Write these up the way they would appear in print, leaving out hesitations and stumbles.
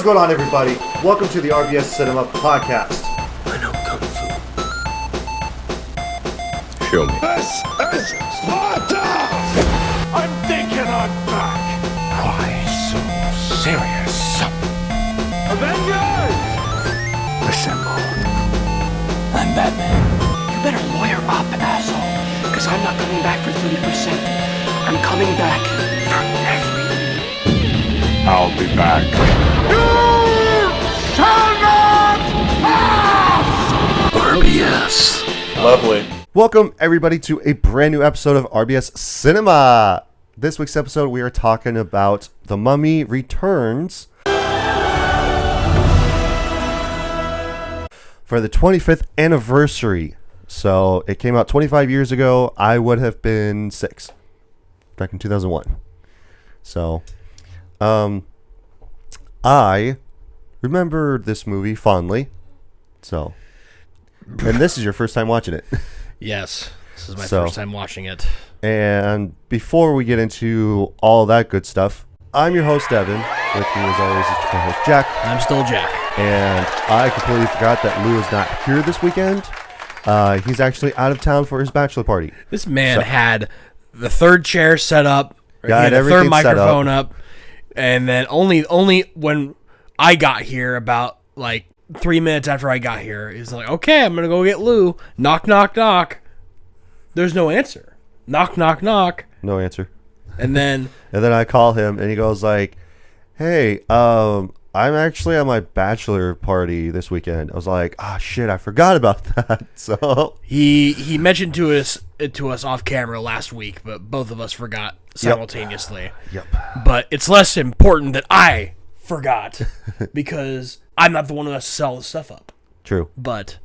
going on, everybody? Welcome to the RBS Cinema Podcast. I know Kung Fu. Show me. This is Sparta! I'm thinking I'm back. Why so serious? Avengers! Assemble. I'm Batman. You better lawyer up, asshole. Because I'm not coming back for 30%. I'm coming back for everything. I'll be back. You shall not pass! RBS. Lovely. Welcome, everybody, to a brand new episode of RBS Cinema. This week's episode, we are talking about The Mummy Returns for the 25th anniversary. So it came out 25 years ago. I would have been 6 back in 2001. So I remember this movie fondly. So, and this is your first time watching it. Yes, this is my first time watching it. And before we get into all that good stuff, I'm your host, Devin. With me, as always, is your co-host, Jack. I'm still Jack. And I completely forgot that Lou is not here this weekend. He's actually out of town for his bachelor party. This man had the third chair set up, He had the third everything set microphone up, and then only when I got here, about like 3 minutes after I got here, he's like, "Okay, I'm gonna go get Lou." Knock, knock, knock. There's no answer. Knock, knock, knock. No answer. And then I call him, and he goes like, "Hey, I'm actually at my bachelor party this weekend." I was like, "Ah, shit, I forgot about that." So he mentioned to us off camera last week, but both of us forgot simultaneously. Yep. But it's less important that I forgot because I'm not the one who has to sell the stuff up. True. But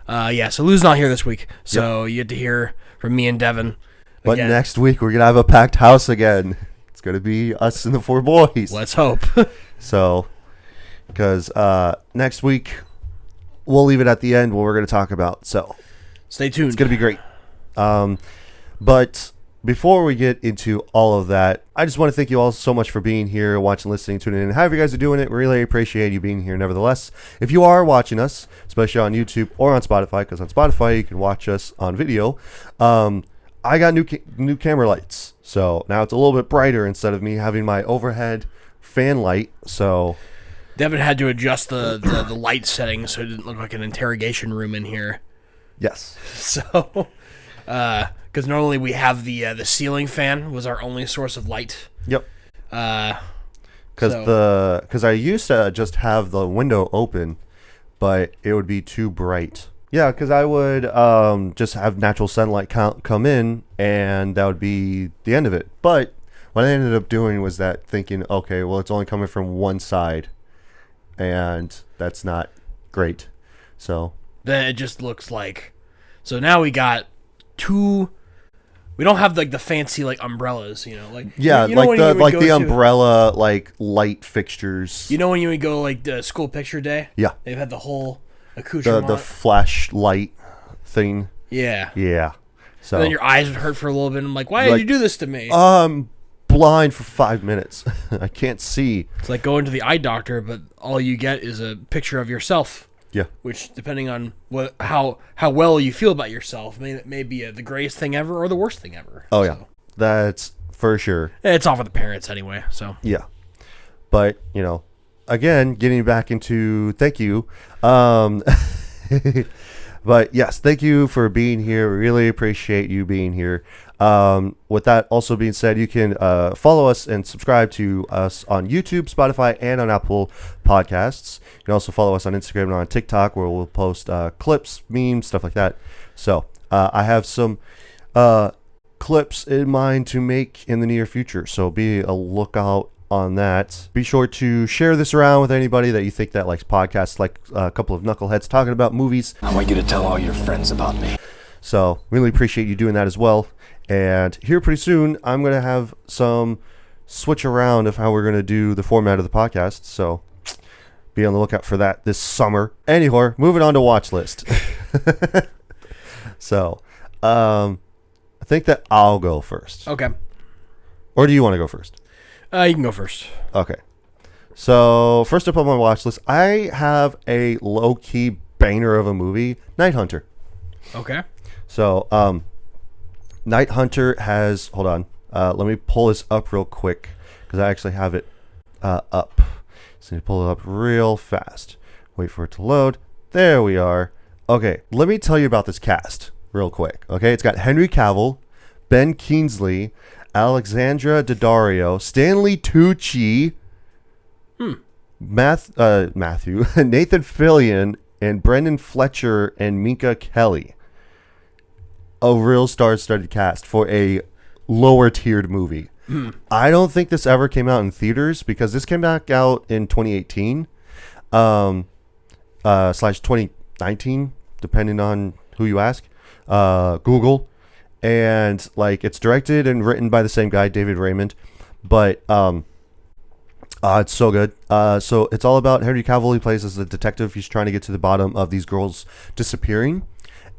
so Lou's not here this week, so you get to hear from me and Devin. But again. next week we're gonna have a packed house again. It's gonna be us and the 4 boys. Let's hope. So, because next week we'll leave it at the end what we're gonna talk about. So Stay tuned. it's gonna be great. But before we get into all of that, I just want to thank you all so much for being here, watching, listening, tuning in. However you guys are doing it, we really appreciate you being here. Nevertheless, if you are watching us, especially on YouTube or on Spotify, because on Spotify you can watch us on video, I got new camera lights. So now it's a little bit brighter instead of me having my overhead fan light. So Devin had to adjust the light settings so it didn't look like an interrogation room in here. yes. So, because normally we have the ceiling fan was our only source of light. Yep. So- Because I used to just have the window open, but it would be too bright. Yeah, because I would just have natural sunlight come in, and that would be the end of it. But what I ended up doing was thinking, okay, well, it's only coming from one side, and that's not great. So Then it just looks like. So now we got 2. We don't have like the fancy like umbrellas, like yeah, you know when you would like go the to- umbrella like light fixtures. You know when you would go like the school picture day? Yeah, They've had the whole accoutrement. the flashlight thing. Yeah. Yeah. So And then your eyes would hurt for a little bit. I'm like, why did you do this to me? I'm blind for 5 minutes. I can't see. It's like going to the eye doctor, but all you get is a picture of yourself. Yeah. Which, depending on how well you feel about yourself, may be the greatest thing ever or the worst thing ever. Oh, yeah. That's for sure. It's all for the parents anyway, so. Yeah. But, again, getting back into thank you. But, yes, thank you for being here. We really appreciate you being here. With that also being said, you can follow us and subscribe to us on YouTube, Spotify, and on Apple Podcasts. You can also follow us on Instagram and on TikTok, where we'll post clips, memes, stuff like that. So I have some clips in mind to make in the near future, so be a lookout on that. Be sure to share this around with anybody that you think that likes podcasts, like a couple of knuckleheads talking about movies. I want you to tell all your friends about me. So really appreciate you doing that as well. And here pretty soon, I'm going to have some switch around of how we're going to do the format of the podcast. So be on the lookout for that this summer. Anyhow, moving on to watch list. So I think that I'll go first. Okay. Or do you want to go first? You can go first. Okay. So first up on my watch list, I have a low key banger of a movie, Night Hunter. Okay. So Night Hunter has. Hold on. Let me pull this up real quick because I actually have it up. So you pull it up real fast. Wait for it to load. There we are. Okay, let me tell you about this cast real quick. Okay, it's got Henry Cavill, Ben Kingsley, Alexandra Daddario, Stanley Tucci, Matthew, Nathan Fillion, and Brendan Fletcher and Minka Kelly. A real star-studded cast for a lower-tiered movie. I don't think this ever came out in theaters because this came back out in 2018 slash 2019, depending on who you ask. Google. And like it's directed and written by the same guy, David Raymond. But it's so good. So it's all about Henry Cavill. He plays as a detective. He's trying to get to the bottom of these girls disappearing.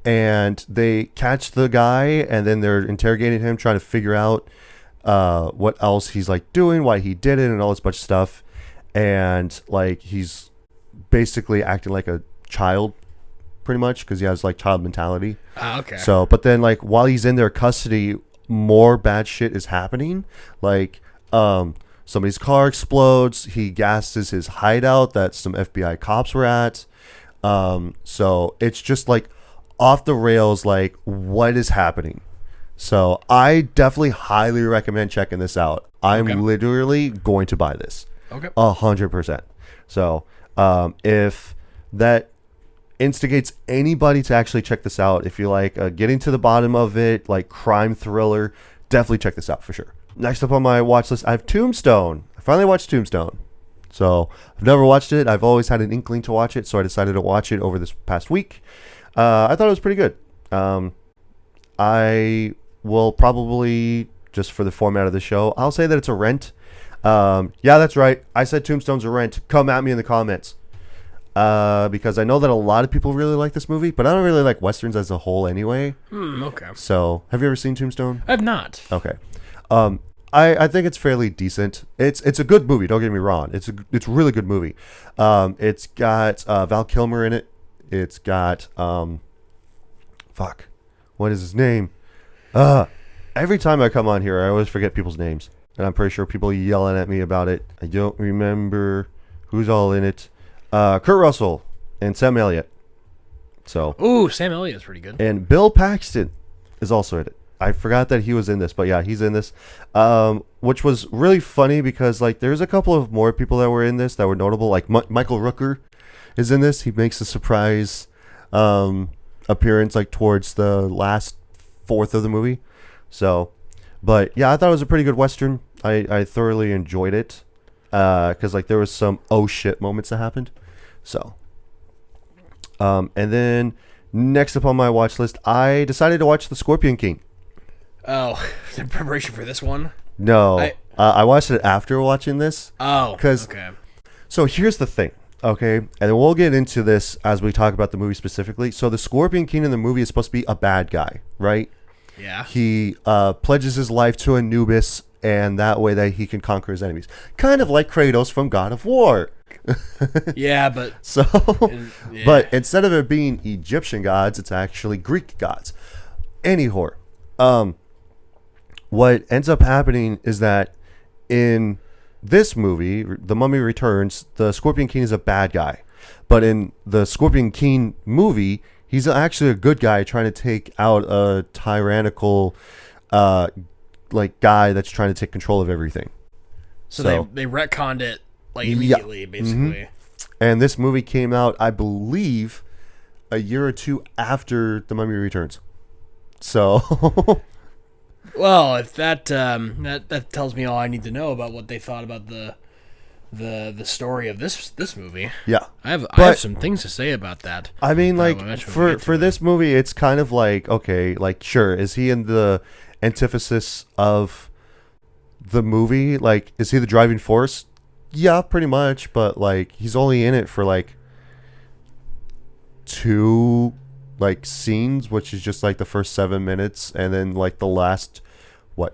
And they catch the guy, and then they're interrogating him, trying to figure out what else he's like doing, why he did it, and all this bunch of stuff. And like he's basically acting like a child, pretty much, because he has like child mentality. Okay. So, but then like while he's in their custody, more bad shit is happening. Like somebody's car explodes. He gasses his hideout that some FBI cops were at. So it's just like off the rails, like what is happening. So I definitely highly recommend checking this out. I'm literally going to buy this. Okay. 100%. So if that instigates anybody to actually check this out, if you like getting to the bottom of it, like crime thriller, definitely check this out for sure. Next up on my watch list, I have Tombstone. I finally watched Tombstone. So I've never watched it. I've always had an inkling to watch it, so I decided to watch it over this past week. I thought it was pretty good. I will probably, just for the format of the show, I'll say that it's a rent. Yeah, that's right. I said Tombstone's a rent. Come at me in the comments. Because I know that a lot of people really like this movie, but I don't really like Westerns as a whole anyway. Okay. So, have you ever seen Tombstone? I have not. Okay. I think it's fairly decent. It's a good movie, don't get me wrong. It's a really good movie. It's got Val Kilmer in it. It's got what is his name? Every time I come on here, I always forget people's names, and I'm pretty sure people are yelling at me about it. I don't remember who's all in it. Kurt Russell and Sam Elliott. So. Ooh, Sam Elliott's pretty good. And Bill Paxton is also in it. I forgot that he was in this, but yeah, he's in this. Which was really funny because like there's a couple of more people that were in this that were notable. Like Michael Rooker is in this. He makes a surprise appearance like towards the last fourth of the movie. So, but yeah, I thought it was a pretty good Western. I thoroughly enjoyed it because like there was some oh shit moments that happened. So, and then next up on my watch list, I decided to watch The Scorpion King. Oh, in preparation for this one? No, I watched it after watching this. Oh, okay. So here's the thing, okay? And then we'll get into this as we talk about the movie specifically. So the Scorpion King in the movie is supposed to be a bad guy, right? Yeah. He pledges his life to Anubis, and that way that he can conquer his enemies. Kind of like Kratos from God of War. Yeah, but... So, but instead of it being Egyptian gods, it's actually Greek gods. Anyhow, what ends up happening is that in this movie, The Mummy Returns, the Scorpion King is a bad guy. But in the Scorpion King movie, he's actually a good guy trying to take out a tyrannical like guy that's trying to take control of everything. So they retconned it like immediately, basically. Mm-hmm. And this movie came out, I believe, a year or two after The Mummy Returns. So... Well, if that that tells me all I need to know about what they thought about the story of this movie. Yeah, I have some things to say about that. I mean, like for this movie, it's kind of like, okay, like sure, is he in the antithesis of the movie? Like, is he the driving force? Yeah, pretty much, but like he's only in it for like 2 like scenes, which is just like the first 7 minutes, and then like the last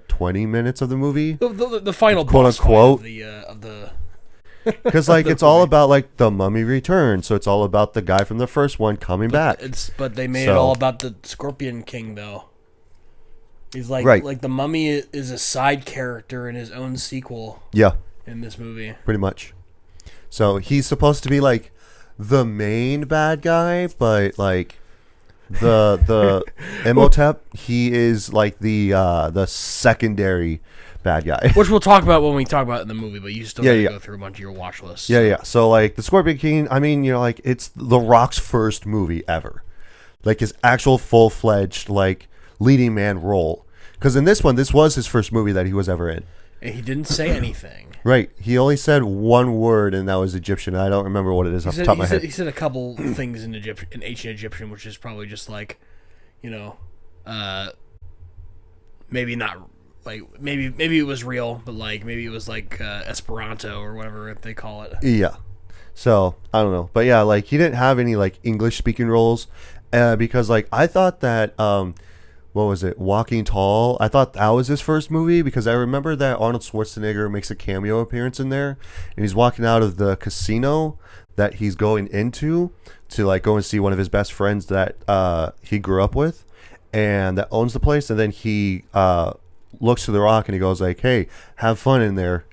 20 minutes of the movie, the final quote boss unquote fight of Because like it's all about like the Mummy Returns, so it's all about the guy from the first one coming back. But they made it all about the Scorpion King, though. He's like like the Mummy is a side character in his own sequel. Yeah, in this movie, pretty much. So he's supposed to be like the main bad guy, but like the Imhotep, he is like the secondary bad guy, which we'll talk about when we talk about it in the movie. But you still got to go through a bunch of your watch lists. Yeah. So like the Scorpion King, I mean, you know, like it's The Rock's first movie ever, like his actual full-fledged like leading man role. Because in this one, this was his first movie that he was ever in. And he didn't say anything. Right. He only said one word, and that was Egyptian. I don't remember what it is off the top of my head. He said a couple things in ancient Egyptian, which is probably just like, you know, maybe not like maybe it was real, but like maybe it was like Esperanto or whatever they call it. Yeah. So I don't know, but yeah, like he didn't have any like English speaking roles, because like I thought that what was it, Walking Tall? I thought that was his first movie because I remember that Arnold Schwarzenegger makes a cameo appearance in there, and he's walking out of the casino that he's going into to like go and see one of his best friends that he grew up with and that owns the place, and then he looks to The Rock and he goes like, "Hey, have fun in there."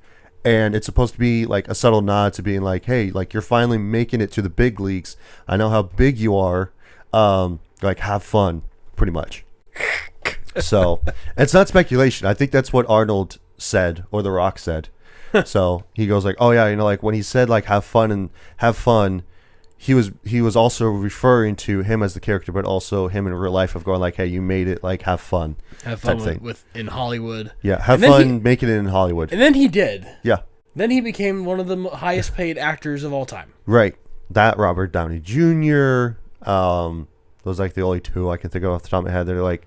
And it's supposed to be like a subtle nod to being like, "Hey, like you're finally making it to the big leagues. I know how big you are. Like have fun," pretty much. So it's not speculation. I think that's what Arnold said or The Rock said. So he goes like, "Oh yeah, you know, like when he said like have fun, he was also referring to him as the character, but also him in real life of going like, hey, you made it, like have fun with in Hollywood. Yeah, have fun making it in Hollywood." And then he did. Yeah. Then he became one of the highest paid actors of all time. Right. That Robert Downey Jr. Those like the only two I can think of off the top of my head. They're like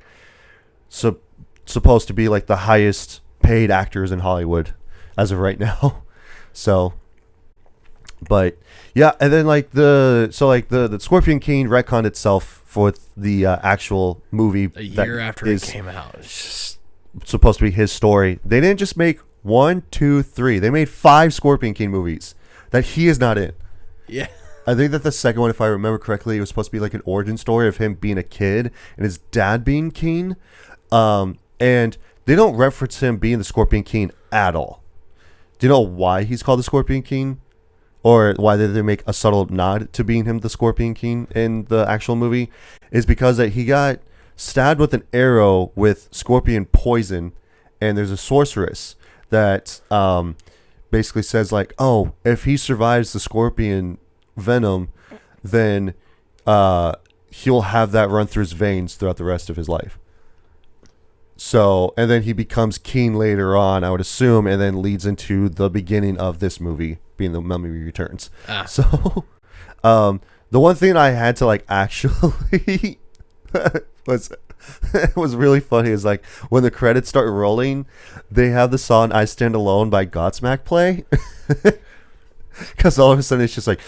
supposed to be like the highest paid actors in Hollywood as of right now. So, but yeah, and then like the Scorpion King retconned itself for the actual movie a year after it came out. It's just supposed to be his story. They didn't just make 1, 2, 3. They made 5 Scorpion King movies that he is not in. Yeah. I think that the second one, if I remember correctly, it was supposed to be like an origin story of him being a kid and his dad being King. And they don't reference him being the Scorpion King at all. Do you know why he's called the Scorpion King? Or why did they make a subtle nod to being him the Scorpion King in the actual movie? Is because that he got stabbed with an arrow with scorpion poison, and there's a sorceress that basically says like, oh, if he survives the scorpion venom, then he'll have that run through his veins throughout the rest of his life. So, and then he becomes king later on, I would assume, and then leads into the beginning of this movie being the Mummy Returns. So, the one thing I had to like actually was really funny is like when the credits start rolling, they have the song "I Stand Alone" by Godsmack play. Because all of a sudden it's just like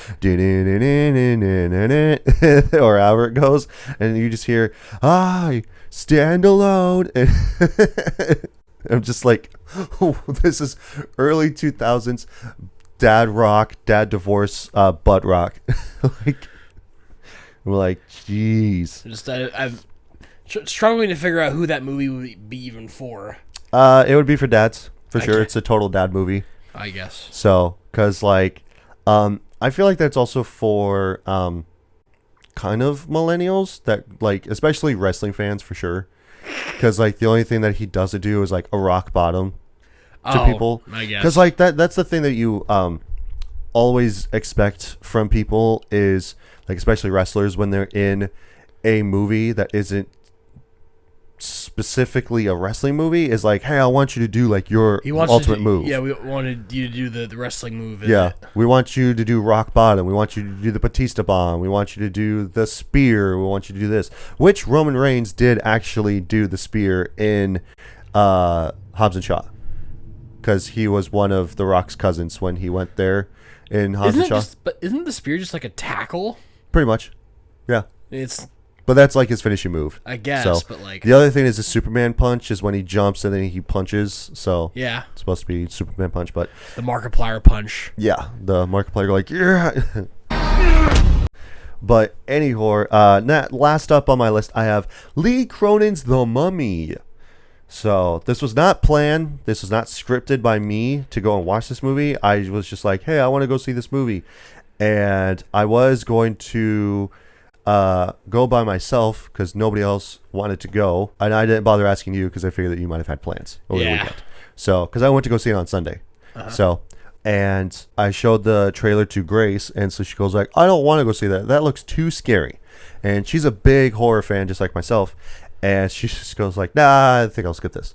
or however it goes, and you just hear "I stand alone," and I'm just like, oh, this is early 2000s dad rock, dad divorce, butt rock. Like, we're like, jeez. I'm struggling to figure out who that movie would be even for. It would be for dads for sure. It's a total dad movie, I guess. So, because like, I feel like that's also for kind of millennials that like, especially wrestling fans for sure. Because like the only thing that he doesn't do is like a rock bottom to people. I guess. Because like that's the thing that you always expect from people is like, especially wrestlers, when they're in a movie that isn't specifically a wrestling movie, is like, hey, I want you to do like your ultimate move. Yeah, we wanted you to do the wrestling move. Yeah, we want you to do rock bottom. We want you to do the Batista bomb. We want you to do the spear. We want you to do this. Which Roman Reigns did actually do the spear in Hobbs and Shaw, because he was one of The Rock's cousins when he went there in Hobbs and Shaw. But isn't the spear just like a tackle? Pretty much, yeah. It's But that's like his finishing move. I guess, So, but like the other thing is the Superman punch is when he jumps and then he punches. So yeah, it's supposed to be Superman punch, but the Markiplier punch. yeah, the Markiplier go like yeah. But anyhow, last up on my list, I have Lee Cronin's The Mummy. So this was not planned. This was not scripted by me to go and watch this movie. I was just like, hey, I want to go see this movie. And I was going to go by myself because nobody else wanted to go. And I didn't bother asking you because I figured that you might have had plans over the weekend. So, because I went to go see it on Sunday. So, and I showed the trailer to Grace, and so she goes like, I don't want to go see that. That looks too scary. And she's a big horror fan, just like myself. And she just goes like, nah, I think I'll skip this.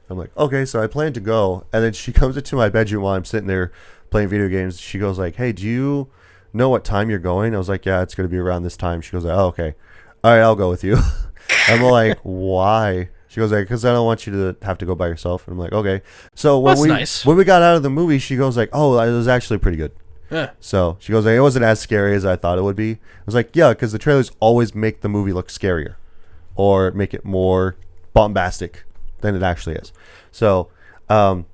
I'm like, okay, so I plan to go. And then she comes into my bedroom while I'm sitting there playing video games. She goes like, hey, do you know what time you're going? I was like, yeah, it's going to be around this time. She goes like, oh, okay. All right, I'll go with you. I'm like, why? She goes like, because I don't want you to have to go by yourself. And I'm like, okay. So when we got out of the movie, she goes like, oh, it was actually pretty good. Yeah. So she goes like, it wasn't as scary as I thought it would be. I was like, yeah, because the trailers always make the movie look scarier or make it more bombastic than it actually is. So,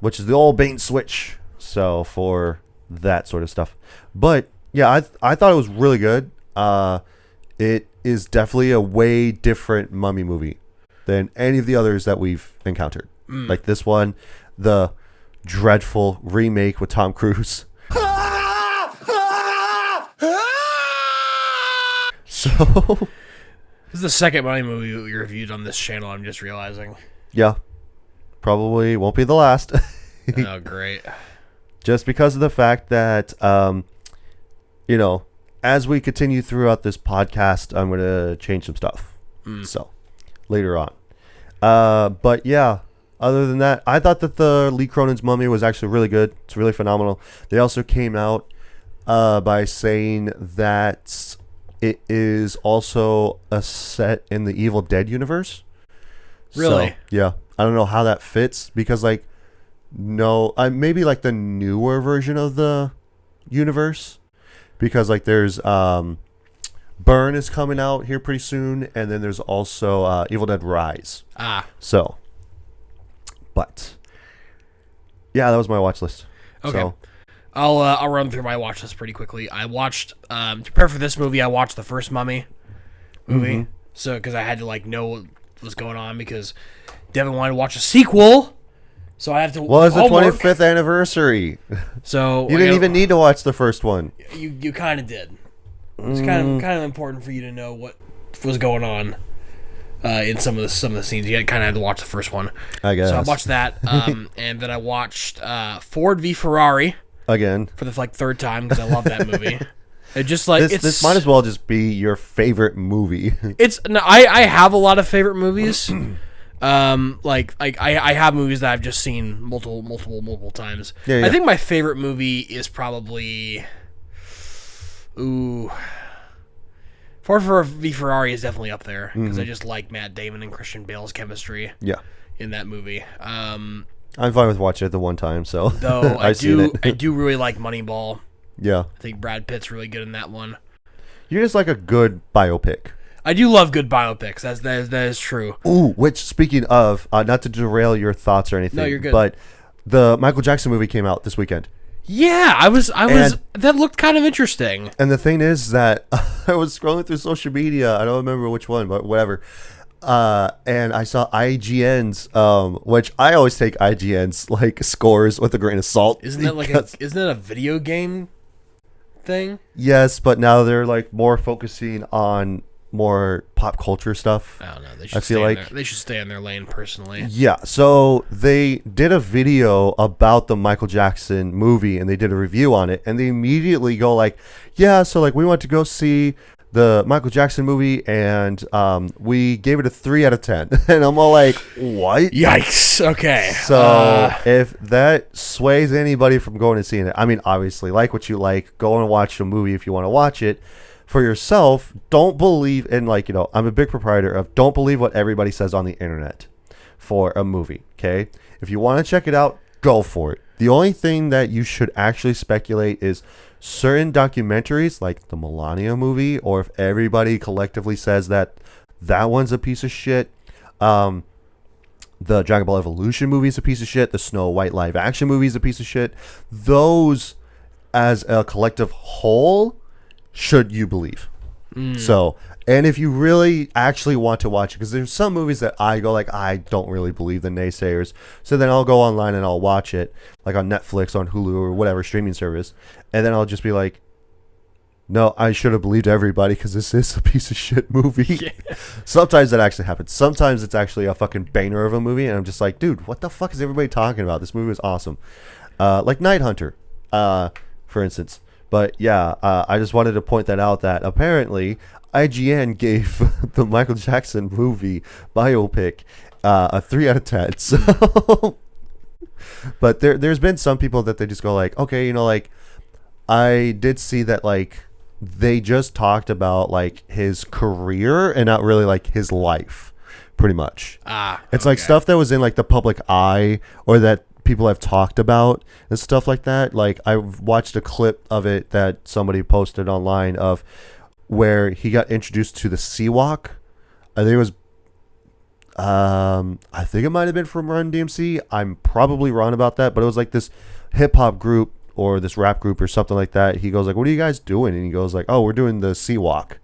which is the old bait and switch. So for that sort of stuff. But yeah, I thought it was really good. It is definitely a way different Mummy movie than any of the others that we've encountered. Like this one, the dreadful remake with Tom Cruise. So This is the second Mummy movie we reviewed on this channel, I'm just realizing. yeah, probably won't be the last. Oh, great. Just because of the fact that, you know, as we continue throughout this podcast, I'm going to change some stuff. So, later on. But yeah, other than that, I thought that the Lee Cronin's Mummy was actually really good. It's really phenomenal. They also came out by saying that it is also a set in the Evil Dead universe. Really? So, yeah. I don't know how that fits because, like, no, maybe like the newer version of the universe, because like there's Burn is coming out here pretty soon, and then there's also Evil Dead Rise. So, but yeah, that was my watch list. Okay. So, I'll run through my watch list pretty quickly. I watched to prepare for this movie. I watched the first Mummy movie, so because I had to like know what was going on because Devin wanted to watch a sequel. So I have to. Well, it's the 25th anniversary. So you didn't even need to watch the first one. You kind of did. It's kind of important for you to know what was going on in some of the scenes. You kind of had to watch the first one. I guess. So I watched that, and then I watched Ford v Ferrari again for the third time because I love that movie. It just like this might as well just be your favorite movie. I have a lot of favorite movies. I have movies that I've just seen multiple times. Yeah. I think my favorite movie is probably Ford v Ferrari is definitely up there because I just like Matt Damon and Christian Bale's chemistry. Yeah. In that movie. I'm fine with watching it the one time. So though I do really like Moneyball. Yeah. I think Brad Pitt's really good in that one. You're just like a good biopic. I do love good biopics. That is true. Ooh, which speaking of, not to derail your thoughts or anything. No, you're good. But the Michael Jackson movie came out this weekend. Yeah, I was. That looked kind of interesting. And the thing is that I was scrolling through social media. I don't remember which one, but whatever. And I saw IGN's, which I always take IGN's like scores with a grain of salt. Isn't that isn't that a video game thing? Yes, but now they're like more focusing on more pop culture stuff. I don't know. They should stay in their lane personally. Yeah. So they did a video about the Michael Jackson movie and they did a review on it, and they immediately go like, yeah, so like we went to go see the Michael Jackson movie and we gave it a 3 out of 10. And I'm all like, what? Yikes. Okay. So if that sways anybody from going and seeing it, I mean, obviously, like what you like, go and watch a movie if you want to watch it for yourself. Don't believe in, like, you know, I'm a big proprietor of don't believe what everybody says on the internet for a movie. Okay. If you want to check it out, go for it. The only thing that you should actually speculate is certain documentaries like the Melania movie, or if everybody collectively says that That one's a piece of shit. The Dragon Ball Evolution movie is a piece of shit. The Snow White live action movie is a piece of shit. Those, as a collective whole, should you believe. So, and if you really actually want to watch it, because there's some movies that I go like, I don't really believe the naysayers, so then I'll go online and I'll watch it, like on Netflix, on Hulu, or whatever streaming service, and then I'll just be like, no, I should have believed everybody because this is a piece of shit movie. Yeah. Sometimes that actually happens. Sometimes it's actually a fucking banger of a movie, and I'm just like, dude, what the fuck is everybody talking about? This movie is awesome. Like Night Hunter, for instance. But yeah, I just wanted to point that out, that apparently IGN gave the Michael Jackson movie biopic a 3 out of 10. So, but there's been some people that they just go like, okay, you know, like, I did see that, like, they just talked about like his career and not really like his life, pretty much. It's like stuff that was in like the public eye, or that people have talked about and stuff like that. Like, I watched a clip of it that somebody posted online of where he got introduced to the C-Walk. I think it was I think it might have been from Run DMC. I'm probably wrong about that, but it was like this hip hop group or this rap group or something like that. He goes like, what are you guys doing? And he goes like, oh, we're doing the C-Walk.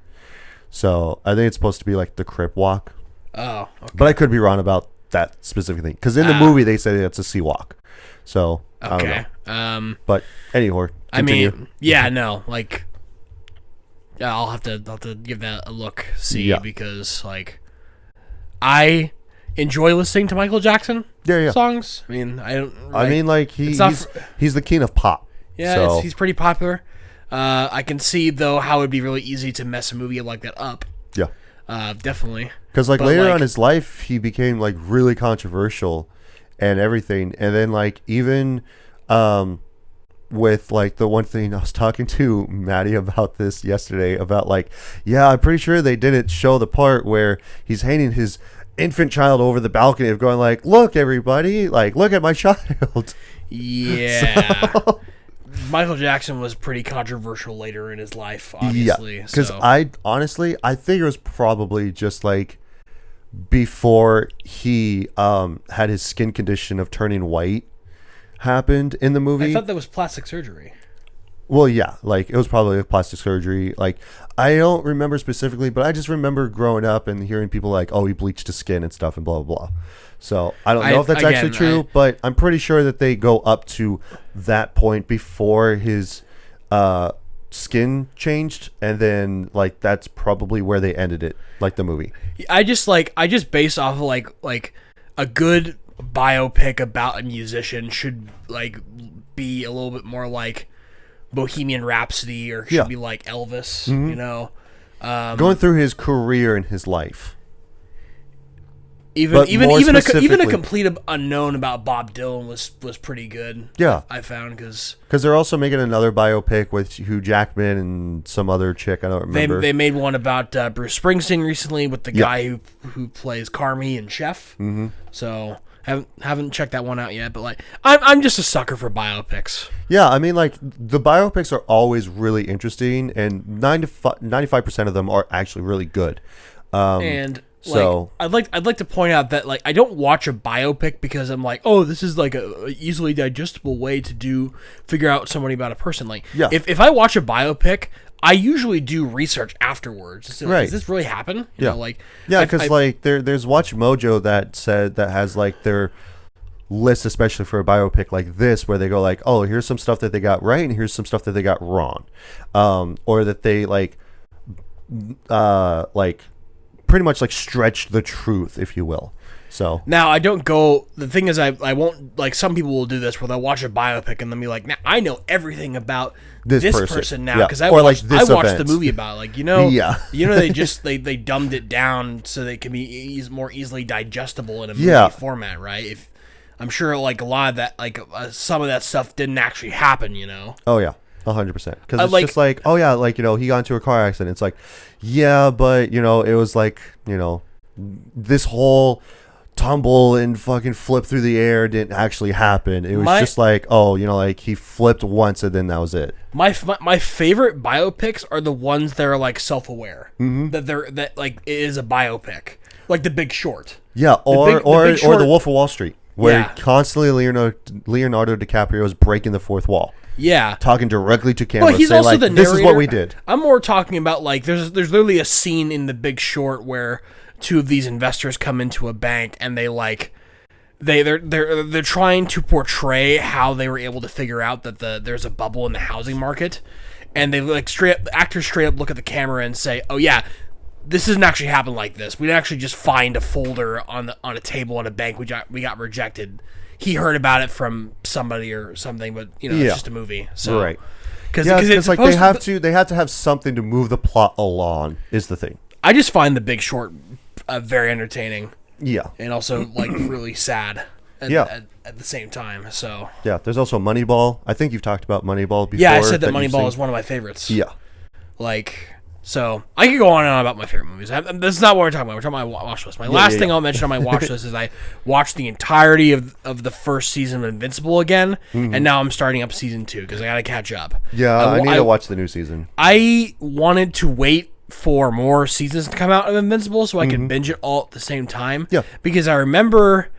So I think it's supposed to be like the Crip Walk. Oh, okay. But I could be wrong about that specific thing, because in the movie they say it's a C-Walk. So I don't know. But anyhow, continue. I mean, yeah, no, like, yeah, I'll have to give that a look, see, because like, I enjoy listening to Michael Jackson songs. I mean, I don't. Like, I mean, like he's the king of pop. Yeah, so. he's pretty popular. I can see though how it'd be really easy to mess a movie like that up. Yeah. Definitely. Because like later on in his life, he became like really controversial and everything, and then like even with like the one thing I was talking to Maddie about this yesterday about like, yeah, I'm pretty sure they didn't show the part where he's hanging his infant child over the balcony of going like, look everybody, like look at my child. Yeah. So, Michael Jackson was pretty controversial later in his life, obviously. Yeah, because I honestly, I think it was probably just like before he had his skin condition of turning white happened in the movie. I thought that was plastic surgery. Well, yeah, like it was probably plastic surgery. Like, I don't remember specifically, but I just remember growing up and hearing people like, oh, he bleached his skin and stuff and blah, blah, blah. So I don't know if that's actually true, but I'm pretty sure that they go up to that point before his skin changed, and then like that's probably where they ended it, like the movie. I just based off of like a good biopic about a musician should like be a little bit more like Bohemian Rhapsody, or should be like Elvis, you know, going through his career and his life. Even a complete unknown about Bob Dylan was pretty good. Yeah, I found because they're also making another biopic with Hugh Jackman and some other chick I don't remember. They made one about Bruce Springsteen recently with the guy who plays Carmy and Chef. Mm-hmm. So haven't checked that one out yet, but like I'm just a sucker for biopics. Yeah, I mean like the biopics are always really interesting, and 95% of them are actually really good. So like, I'd like to point out that like I don't watch a biopic because I'm like, oh, this is like a easily digestible way to figure out somebody about a person. Like, if I watch a biopic, I usually do research afterwards. So, like, does this really happen? You know, like, because like there's Watch Mojo that has like their list, especially for a biopic like this, where they go like, oh, here's some stuff that they got right and here's some stuff that they got wrong, or that they like pretty much like stretch the truth, if you will. So now I don't go. The thing is, I won't, like, some people will do this where they'll watch a biopic and they'll be like, now I know everything about this person now because I watched the movie about it. Like, you know, they just they dumbed it down so they can be more easily digestible in a movie format, right? If I'm sure like a lot of that, like some of that stuff didn't actually happen, you know. Oh yeah. 100%, because it's just like, oh yeah, like, you know, he got into a car accident. It's like, yeah, but you know, it was like, you know, this whole tumble and fucking flip through the air didn't actually happen. It was just like, oh, you know, like he flipped once and then that was it. My favorite biopics are the ones that are like self-aware, that like it is a biopic, like The Big Short. Yeah, or Big Short, The Wolf of Wall Street, where Yeah. constantly Leonardo DiCaprio is breaking the fourth wall, Yeah, talking directly to camera, but he's saying also like, the "This narrator. is what we did." I'm more talking about like there's literally a scene in The Big Short where two of these investors come into a bank and they like they're trying to portray how they were able to figure out that there's a bubble in the housing market, and they like actors straight up look at the camera and say, "Oh yeah, this doesn't actually happen like this. We didn't actually just find a folder on a table at a bank. We got rejected. He heard about it from somebody or something, but you know, it's just a movie." So Right. because like they have to have something to move the plot along is the thing. I just find The Big Short very entertaining Yeah. and also like really sad at the same time. So Yeah, there's also Moneyball. I think you've talked about Moneyball before. yeah, I said that you've Moneyball seen. is one of my favorites. Yeah. Like, so I could go on and on about my favorite movies. This is not what we're talking about. We're talking about my watch list. My last thing I'll mention on my watch list is I watched the entirety of the first season of Invincible again, and now I'm starting up season 2 because I got to catch up. Yeah, I need to watch the new season. I wanted to wait for more seasons to come out of Invincible so I could binge it all at the same time. Yeah. Because I remember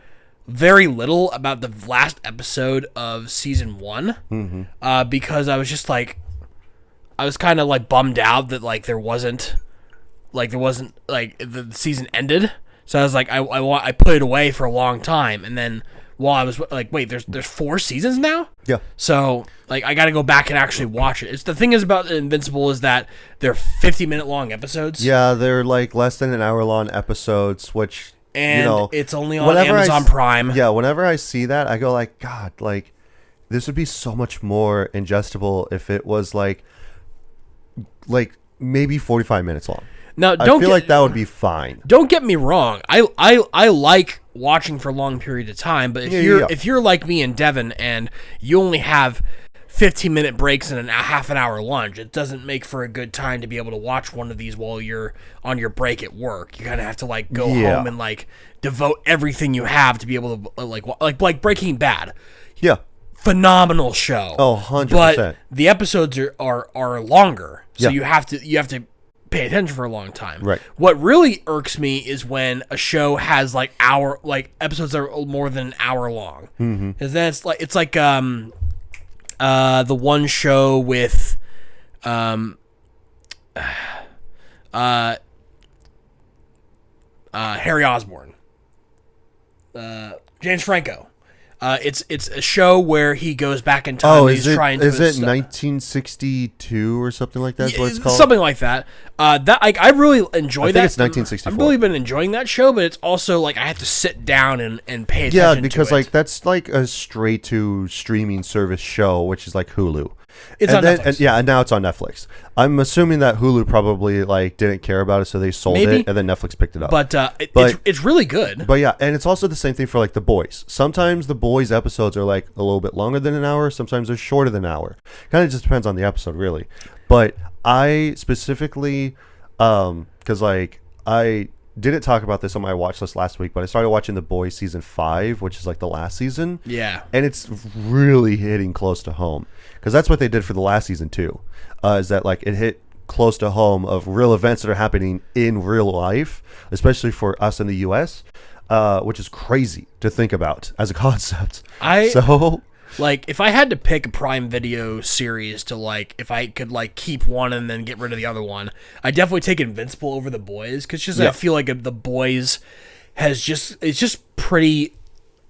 very little about the last episode of season 1 because I was just like, I was kind of like bummed out that like there wasn't like the season ended. So I was like, I put it away for a long time, and then while I was like, wait, there's 4 seasons now. Yeah. So like I got to go back and actually watch it. It's the thing is about Invincible is that they're 50-minute long episodes. Yeah, they're like less than an hour long episodes, which And you know, it's only on whenever Amazon Prime. Yeah, whenever I see that, I go like, God, like this would be so much more ingestible if it was like maybe 45 minutes long. Now, I feel like that would be fine. Don't get me wrong. I like watching for a long period of time, but if you're like me and Devin and you only have 15-minute breaks and a half an hour lunch, it doesn't make for a good time to be able to watch one of these while you're on your break at work. You kind of have to like go home and like devote everything you have to be able to like Breaking Bad. Yeah. Phenomenal show. Oh, 100%. But the episodes are longer, so Yeah. you have to pay attention for a long time. Right. What really irks me is when a show has like episodes that are more than an hour long. Because then it's like the one show with Harry Osborn, James Franco. It's a show where he goes back in time. Oh, and he's trying to is it 1962 or something like that? Is what it's called? Something like that. I really enjoy that. I think it's 1964. I've really been enjoying that show, but it's also like I have to sit down and pay attention. Yeah, because to it. like that's like a straight to streaming service show, which is like Hulu. It's and on Netflix. And now it's on Netflix. I'm assuming that Hulu probably like didn't care about it, so they sold Maybe. it, and then Netflix picked it up. But it's really good. But yeah, and it's also the same thing for like The Boys. Sometimes The Boys episodes are like a little bit longer than an hour. Sometimes they're shorter than an hour. Kind of just depends on the episode, really. But I specifically, because like I didn't talk about this on my watch list last week, but I started watching The Boys season 5, which is like the last season. Yeah. And it's really hitting close to home, because that's what they did for the last season too. Is that like it hit close to home of real events that are happening in real life, especially for us in the U.S., which is crazy to think about as a concept. Like, if I had to pick a Prime Video series to, like, if I could, like, keep one and then get rid of the other one, I'd definitely take Invincible over The Boys, because I feel like The Boys it's just pretty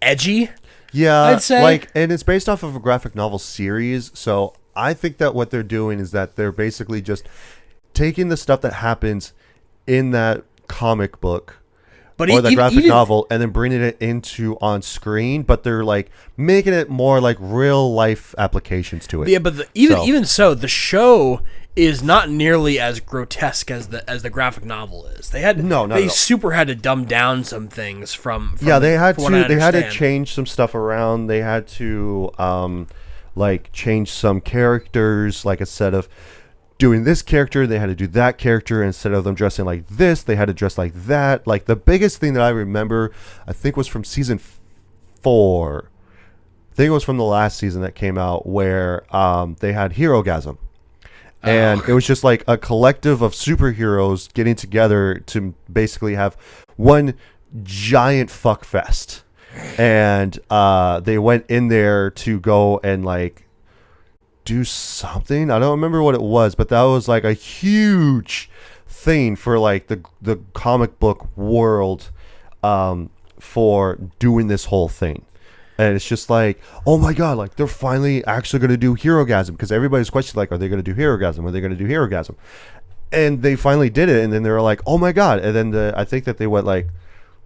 edgy. Yeah, I'd say. like, and it's based off of a graphic novel series, so I think that what they're doing is that they're basically just taking the stuff that happens in that comic book or the graphic novel and then bringing it into on screen, but they're like making it more like real life applications to it. Yeah, but even so, the show is not nearly as grotesque as the graphic novel is. They had super had to dumb down some things from they had to change some stuff around. They had to like change some characters, like a set of doing this character, they had to do that character. Instead of them dressing like this, they had to dress like that. Like the biggest thing that I remember, I think, was from season 4. I think it was from the last season that came out where they had Herogasm. And it was just like a collective of superheroes getting together to basically have one giant fuck fest. And they went in there to go and like do something. I don't remember what it was, but that was like a huge thing for like the comic book world for doing this whole thing. And it's just like, oh my god, like they're finally actually going to do Herogasm, because everybody's questioning like, are they going to do Herogasm? Are they going to do Herogasm? And they finally did it, and then they were like, oh my god. And then I think that they went like,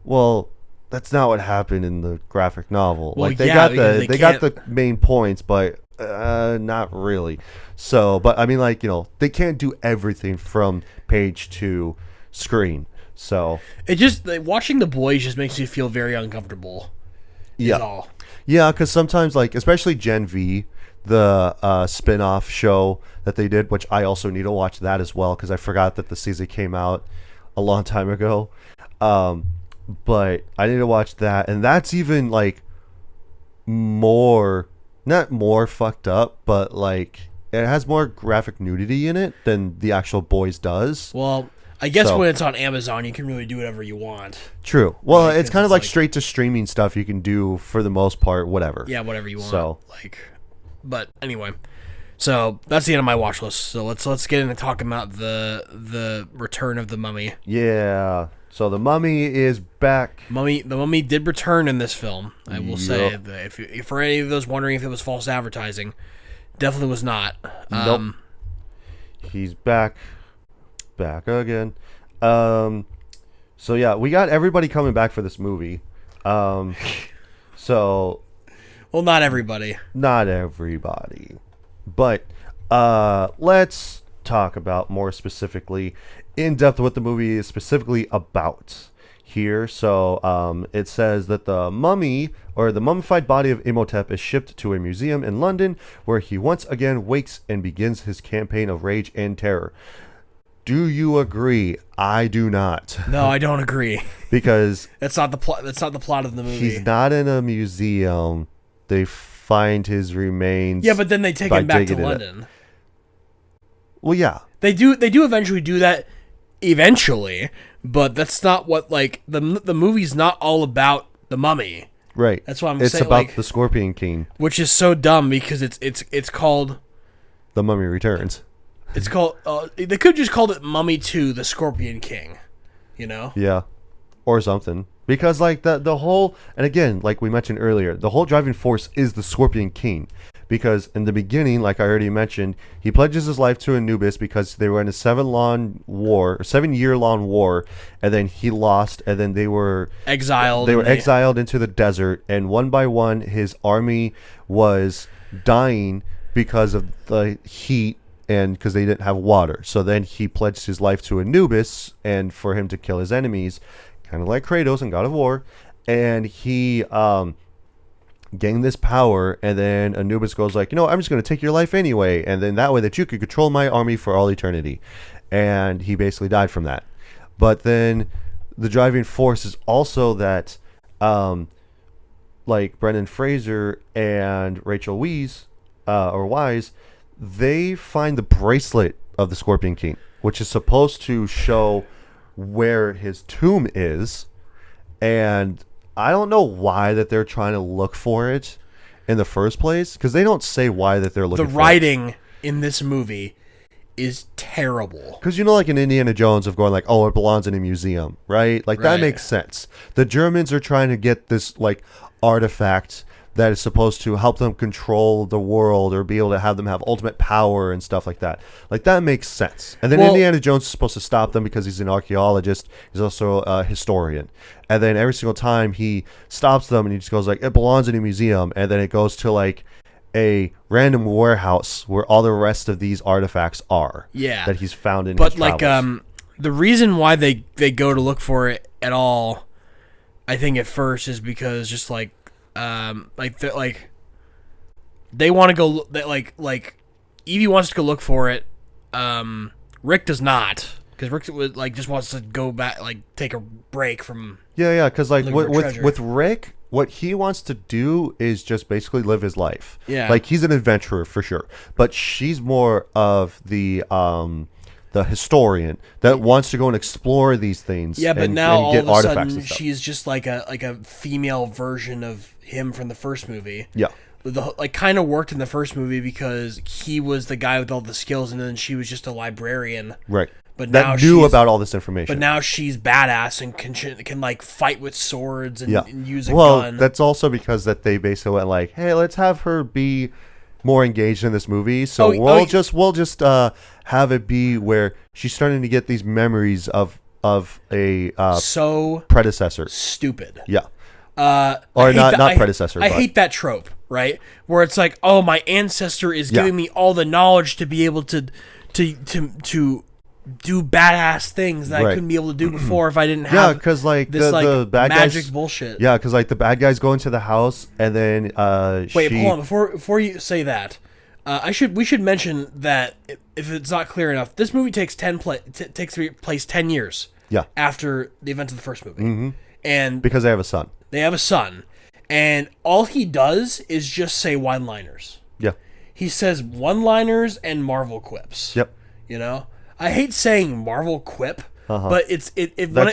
well, that's not what happened in the graphic novel. Well, like they yeah, got the main points, but not really. So, but I mean, like, you know, they can't do everything from page to screen. So it just watching The Boys just makes you feel very uncomfortable. Yeah. Is all. Yeah, because sometimes, like, especially Gen V, the spin-off show that they did, which I also need to watch that as well, because I forgot that the season came out a long time ago. But I need to watch that, and that's even, like, more, not more fucked up, but, like, it has more graphic nudity in it than the actual Boys does. Well, I guess So- when it's on Amazon, you can really do whatever you want. True. Well, Right, it's 'cause kind of it's like like- straight to streaming stuff you can do for the most part, whatever. Yeah, whatever you want. So- like, but anyway, so that's the end of my watch list. So let's get into talking about the Return of the Mummy. Yeah. So the Mummy is back. The Mummy did return in this film. I will say Yup. that if for any of those wondering if it was false advertising, definitely was not. Nope. He's back again. So yeah, we got everybody coming back for this movie. So Well, not everybody. not everybody, but let's talk about more specifically, in depth, what the movie is specifically about here. So it says that the mummy, or the mummified body of Imhotep, is shipped to a museum in London, where he once again wakes and begins his campaign of rage and terror. Do you agree? I do not. No, I don't agree. Because That's not the plot. That's not the plot of the movie. he's not in a museum. They find his remains. Yeah, but then they take by him back to digging it up. London. Well, yeah. They do eventually do that. Eventually, but that's not what, like, the movie's not all about the mummy. Right. That's what I'm it's saying, about like- the Scorpion King. Which is so dumb because it's called The Mummy Returns. they could have just called it Mummy 2: The Scorpion King, you know? Yeah. Or something. Because, like, the whole... And again, like we mentioned earlier, the whole driving force is the Scorpion King. Because in the beginning, like I already mentioned, he pledges his life to Anubis because they were in a 7-year-long war, and then he lost, and then they were Exiled. They were exiled into the desert, and one by one, his army was dying because of the heat and because they didn't have water. So then he pledged his life to Anubis, and for him to kill his enemies, kind of like Kratos in God of War, and he gained this power, and then Anubis goes like, I'm just going to take your life anyway, and then that way that you could control my army for all eternity. And he basically died from that. But then the driving force is also that like Brendan Fraser and Rachel Weisz, they find the bracelet of the Scorpion King, which is supposed to show where his tomb is. And I don't know why that they're trying to look for it in the first place, because they don't say why that they're looking The for writing in this movie is terrible. Because like in Indiana Jones of going like, oh, it belongs in a museum, right? Like that Right. makes sense. The Germans are trying to get this like artifact that is supposed to help them control the world or be able to have them have ultimate power and stuff like that. Like that makes sense. And then Well- Indiana Jones is supposed to stop them because he's an archaeologist. He's also a historian. And then every single time he stops them and he just goes like, it belongs in a museum. And then it goes to like a random warehouse where all the rest of these artifacts are. Yeah. That he's found in But his like travels. the reason why they go to look for it at all, I think at first is because just like they want to go like Evie wants to go look for it Rick does not, because Rick would like just wants to go back, like take a break from. Yeah, because like looking for with treasure. with Rick, what he wants to do is just basically live his life. Yeah. Like he's an adventurer for sure, but she's more of the historian that wants to go and explore these things. Yeah, but and, now and all get of a artifacts sudden and stuff. she's just like a female version of him from the first movie. Yeah. Like kind of worked in the first movie because he was the guy with all the skills, and then she was just a librarian. Right. But that now knew she's- about all this information. But now she's badass and can like fight with swords and, and use a well, gun. that's also because that they basically went like, hey, let's have her be more engaged in this movie. So we'll just have it be where she's starting to get these memories of a so predecessor. stupid. Yeah. Or not predecessor. I but hate that trope, right? Where it's like, oh, my ancestor is giving me all the knowledge to be able to do badass things that I couldn't be able to do before if I didn't have. Yeah, because like this the bad magic guys, bullshit. Yeah, because like the bad guys go into the house and then Wait, hold on. Before you say that, we should mention that if it's not clear enough, this movie takes place 10 years. Yeah. After the events of the first movie, and because they have a son. They have a son, and all he does is just say one-liners. Yeah. He says one-liners and Marvel quips. Yep. You know, I hate saying Marvel quip, but that's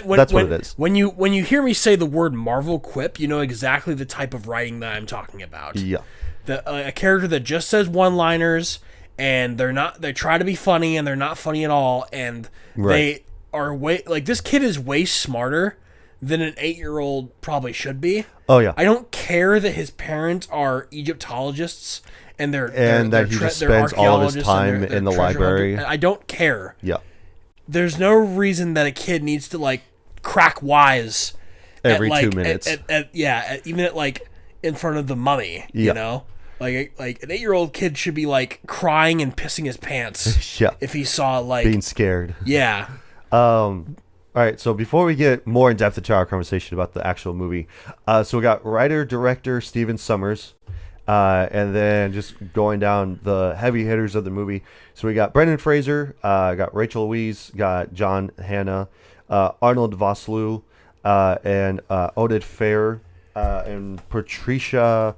what it is. When you hear me say the word Marvel quip, you know exactly the type of writing that I'm talking about. Yeah. A character that just says one-liners, and they try to be funny, and they're not funny at all, and they are this kid is way smarter than an 8-year-old probably should be. Oh yeah. I don't care that his parents are Egyptologists and that he just spends all of his time in the library. I don't care. Yeah. There's no reason that a kid needs to like crack wise every 2 minutes. Even at like in front of the mummy. Yeah. You know, like an 8-year-old kid should be like crying and pissing his pants. Yeah. If he saw like being scared. Yeah. All right, so before we get more in depth into our conversation about the actual movie, so we got writer-director Steven Sommers, and then just going down the heavy hitters of the movie. So we got Brendan Fraser, got Rachel Weisz, got John Hannah, Arnold Vosloo, and Oded Fehr, and Patricia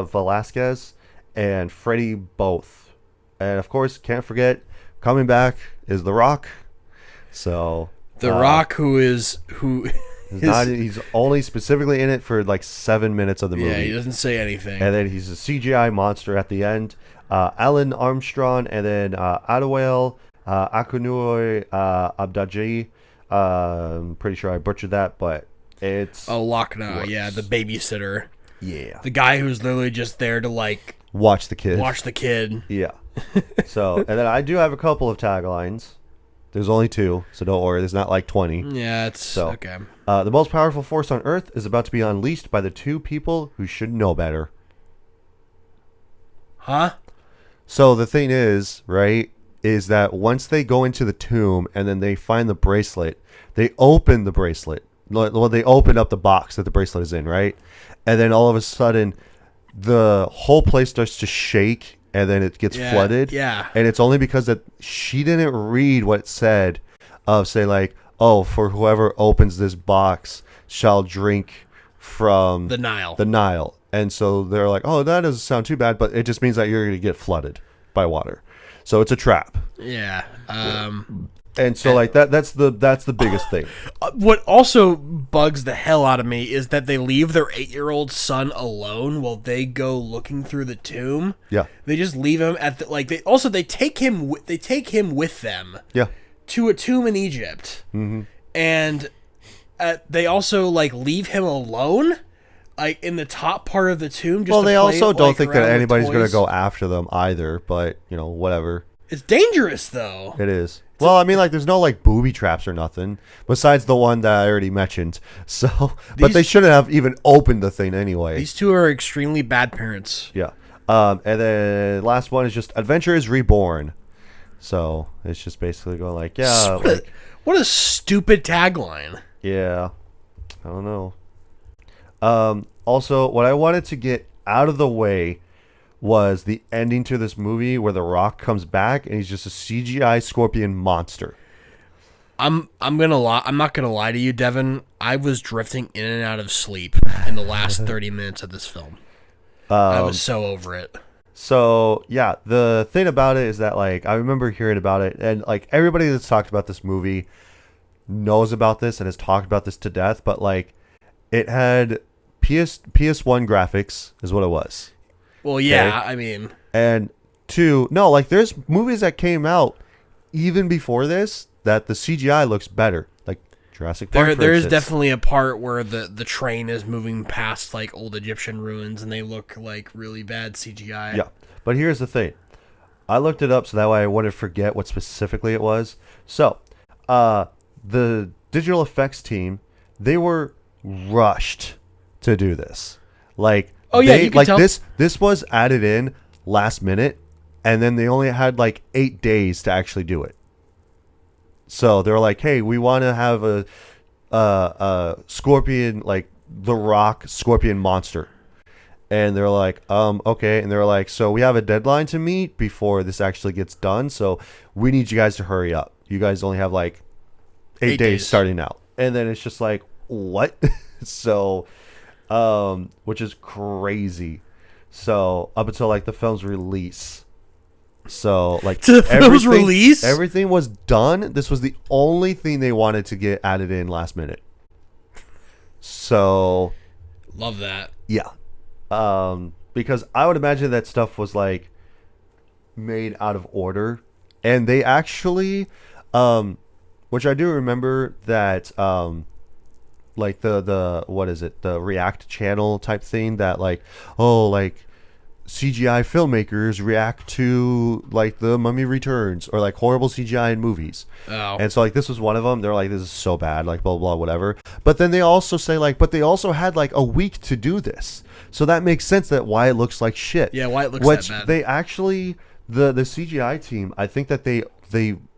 Velasquez, and Freddie Both. And of course, can't forget, coming back is The Rock. So The Rock, he's only specifically in it for like 7 minutes of the movie. Yeah, he doesn't say anything. And then he's a CGI monster at the end. Alan Armstrong, and then Adewale Akunoi Abdaji. I'm pretty sure I butchered that, but it's Lochna, yeah, the babysitter. Yeah, the guy who's literally just there to like watch the kid. Yeah. So, and then I do have a couple of taglines. There's only 2, so don't worry. There's not like 20. Yeah, it's okay. The most powerful force on Earth is about to be unleashed by the 2 people who should know better. Huh? So the thing is, right, is that once they go into the tomb and then they find the bracelet, they open the bracelet. Well, they open up the box that the bracelet is in, right? And then all of a sudden, the whole place starts to shake. And then it gets flooded. Yeah. And it's only because that she didn't read what it said of say like, oh, for whoever opens this box shall drink from the Nile. And so they're like, oh, that doesn't sound too bad, but it just means that you're going to get flooded by water. So it's a trap. Yeah. And so like that's the biggest thing. What also bugs the hell out of me is that they leave their 8-year-old son alone while they go looking through the tomb. Yeah. They just leave him at they take him with them. Yeah. To a tomb in Egypt. Mm-hmm. And they also like leave him alone like in the top part of the tomb just they also don't think that anybody's going to go after them either, but you know, whatever. It's dangerous though. It is. Well, I mean, like, there's no, like, booby traps or nothing, besides the one that I already mentioned. So, but they shouldn't have even opened the thing anyway. These 2 are extremely bad parents. Yeah. And then last one is just Adventure is Reborn. So, it's just basically going like, yeah. What a stupid tagline. Yeah. I don't know. Also, what I wanted to get out of the way was the ending to this movie where The Rock comes back and he's just a CGI scorpion monster. I'm gonna lie. I'm not gonna lie to you, Devin. I was drifting in and out of sleep in the last 30 minutes of this film. I was so over it. So yeah, the thing about it is that like I remember hearing about it, and like everybody that's talked about this movie knows about this and has talked about this to death. But like, it had PS1 graphics is what it was. Well, yeah, Okay? I mean, And two, no, like there's movies that came out even before this that the CGI looks better, like Jurassic Park. there is instance. definitely a part where the train is moving past like old Egyptian ruins, and they look like really bad CGI. Yeah, but here's the thing. I looked it up so that way I wouldn't forget what specifically it was. So, the digital effects team, they were rushed to do this. Like, Oh, yeah, you can like tell. this was added in last minute, and then they only had like 8 days to actually do it. So they were like, "Hey, we want to have a scorpion, like the Rock Scorpion monster." And they're like, okay. And they're like, so we have a deadline to meet before this actually gets done. So we need you guys to hurry up. You guys only have like 8 days starting out. And then it's just like, what? So, which is crazy. So up until like the film's release. So like To the film's release? everything was done. This was the only thing they wanted to get added in last minute. So Love that. yeah. Because I would imagine that stuff was like made out of order, and they actually, which I do remember that, like the what is it, the React channel type thing that like, oh, like CGI filmmakers react to like The Mummy Returns or like horrible CGI in movies. Oh. And so like this was one of them. They're like, this is so bad, like blah blah whatever. But then they also say like, but they also had like a week to do this, so that makes sense that why it looks like shit. Yeah, why it looks Which that bad. they actually, the CGI team, I think that they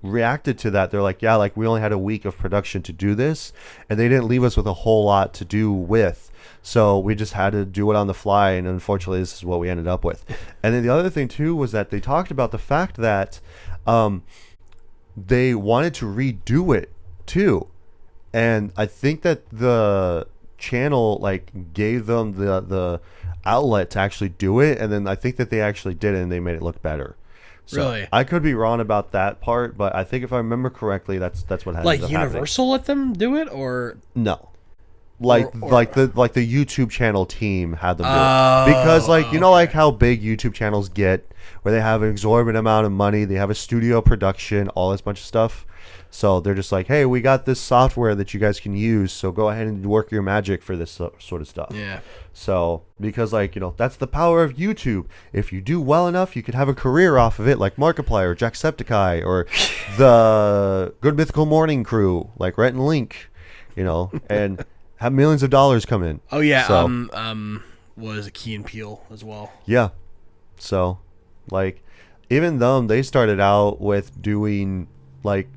reacted to that. They're like, yeah, like we only had a week of production to do this, and they didn't leave us with a whole lot to do with. So we just had to do it on the fly, and unfortunately, this is what we ended up with. And then the other thing too was that they talked about the fact that they wanted to redo it too, and I think that the channel like gave them the outlet to actually do it, and then I think that they actually did it, and they made it look better. So Really? I could be wrong about that part, but I think if I remember correctly, that's what happened. Like Universal let them do it, or No. Like Or- like the YouTube channel team had them do Oh, it. Because like you know like how big YouTube channels get, where they have an exorbitant amount of money, they have a studio production, all this bunch of stuff. So they're just like, hey, we got this software that you guys can use, so go ahead and work your magic for this sort of stuff. yeah. So because like, you know, that's the power of YouTube. If you do well enough, you could have a career off of it, like Markiplier or Jacksepticeye or the Good Mythical Morning Crew, like Rhett and Link, you know, and have millions of dollars come in. Oh yeah. So, Was Key and Peele as well? yeah. So like even them, they started out with doing like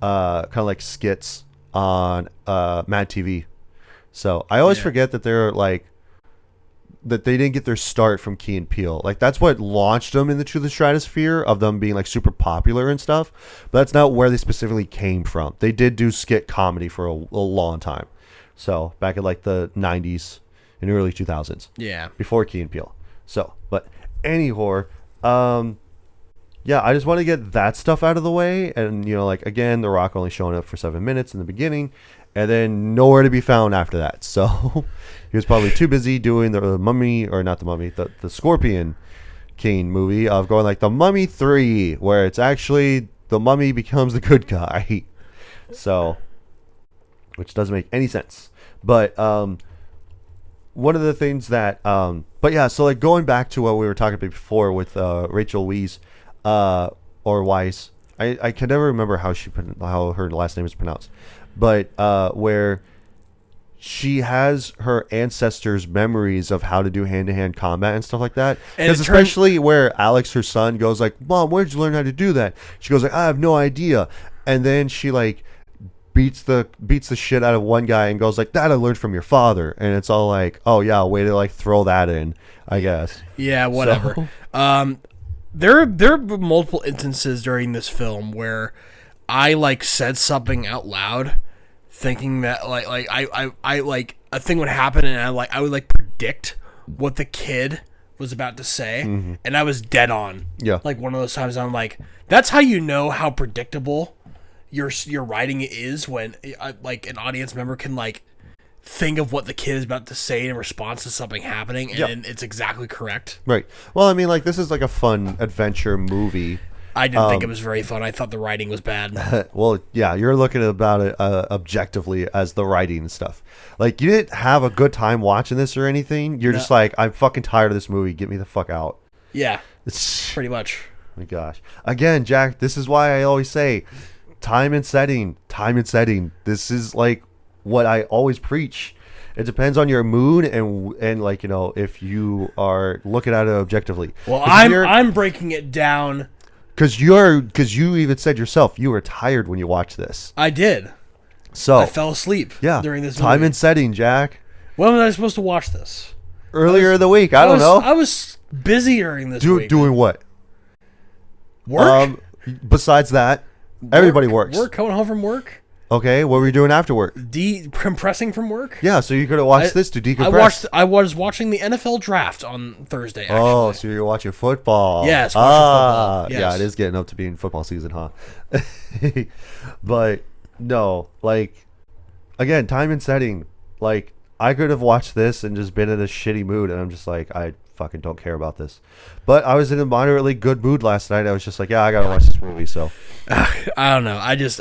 kind of like skits on Mad TV. So I always Yeah. forget that they're like that they didn't get their start from Key and Peele. Like that's what launched them into the stratosphere of them being like super popular and stuff. But that's not where they specifically came from. They did do skit comedy for a long time. So back in like the 90s and early 2000s. Yeah. Before Key and Peele. So, but anyhow, yeah, I just want to get that stuff out of the way. And, you know, like, again, The Rock only showing up for 7 minutes in the beginning and then nowhere to be found after that. So he was probably too busy doing the Mummy, or not the Mummy, the Scorpion King movie of going like the Mummy 3, where it's actually the Mummy becomes the good guy. So, which doesn't make any sense. But, one of the things that, but yeah, so like going back to what we were talking about before with Rachel Weisz, or Weisz, I can never remember how her last name is pronounced, but where she has her ancestors' memories of how to do hand-to-hand combat and stuff like that. And Because it turns- especially where Alex, her son, goes like, "Mom, where'd you learn how to do that?" She goes like, "I have no idea," and then she like beats the shit out of one guy and goes like, that I learned from your father, and it's all like, oh yeah, way to like throw that in, I guess. Yeah, whatever. There are multiple instances during this film where I like said something out loud, thinking that like I like a thing would happen, and I would like predict what the kid was about to say, and I was dead on. Yeah, like one of those times I'm like, that's how you know how predictable your writing is, when like an audience member can like think of what the kid is about to say in response to something happening, and it's exactly correct. Right. Well, I mean, like, this is like a fun adventure movie. I didn't think it was very fun. I thought the writing was bad. Well, yeah, you're looking about it objectively as the writing and stuff. Like, you didn't have a good time watching this or anything. You're just like, I'm fucking tired of this movie. Get me the fuck out. Yeah, It's, pretty much. oh my gosh. Again, Jack, this is why I always say time and setting. This is like what I always preach. It depends on your mood and like, you know, if you are looking at it objectively. Well, I'm breaking it down. Because you even said yourself you were tired when you watched this. I did. So I fell asleep during this time movie. and setting, Jack. When was I supposed to watch this? Earlier in the week. I don't know. I was busy during this week. Doing what? Work? Besides that, everybody works. Work, coming home from work. Okay, what were you doing after work? Compressing from work. Yeah, so you could have watched this to decompress. I was watching the NFL draft on Thursday, actually. Oh, so you're watching football. Yes, watching football. Yes. Yeah, it is getting up to being football season, huh? But no, like, again, time and setting. Like, I could have watched this and just been in a shitty mood, and I'm just like, I fucking don't care about this. But I was in a moderately good mood last night. I was just like, yeah, I gotta watch this movie. So I don't know. I just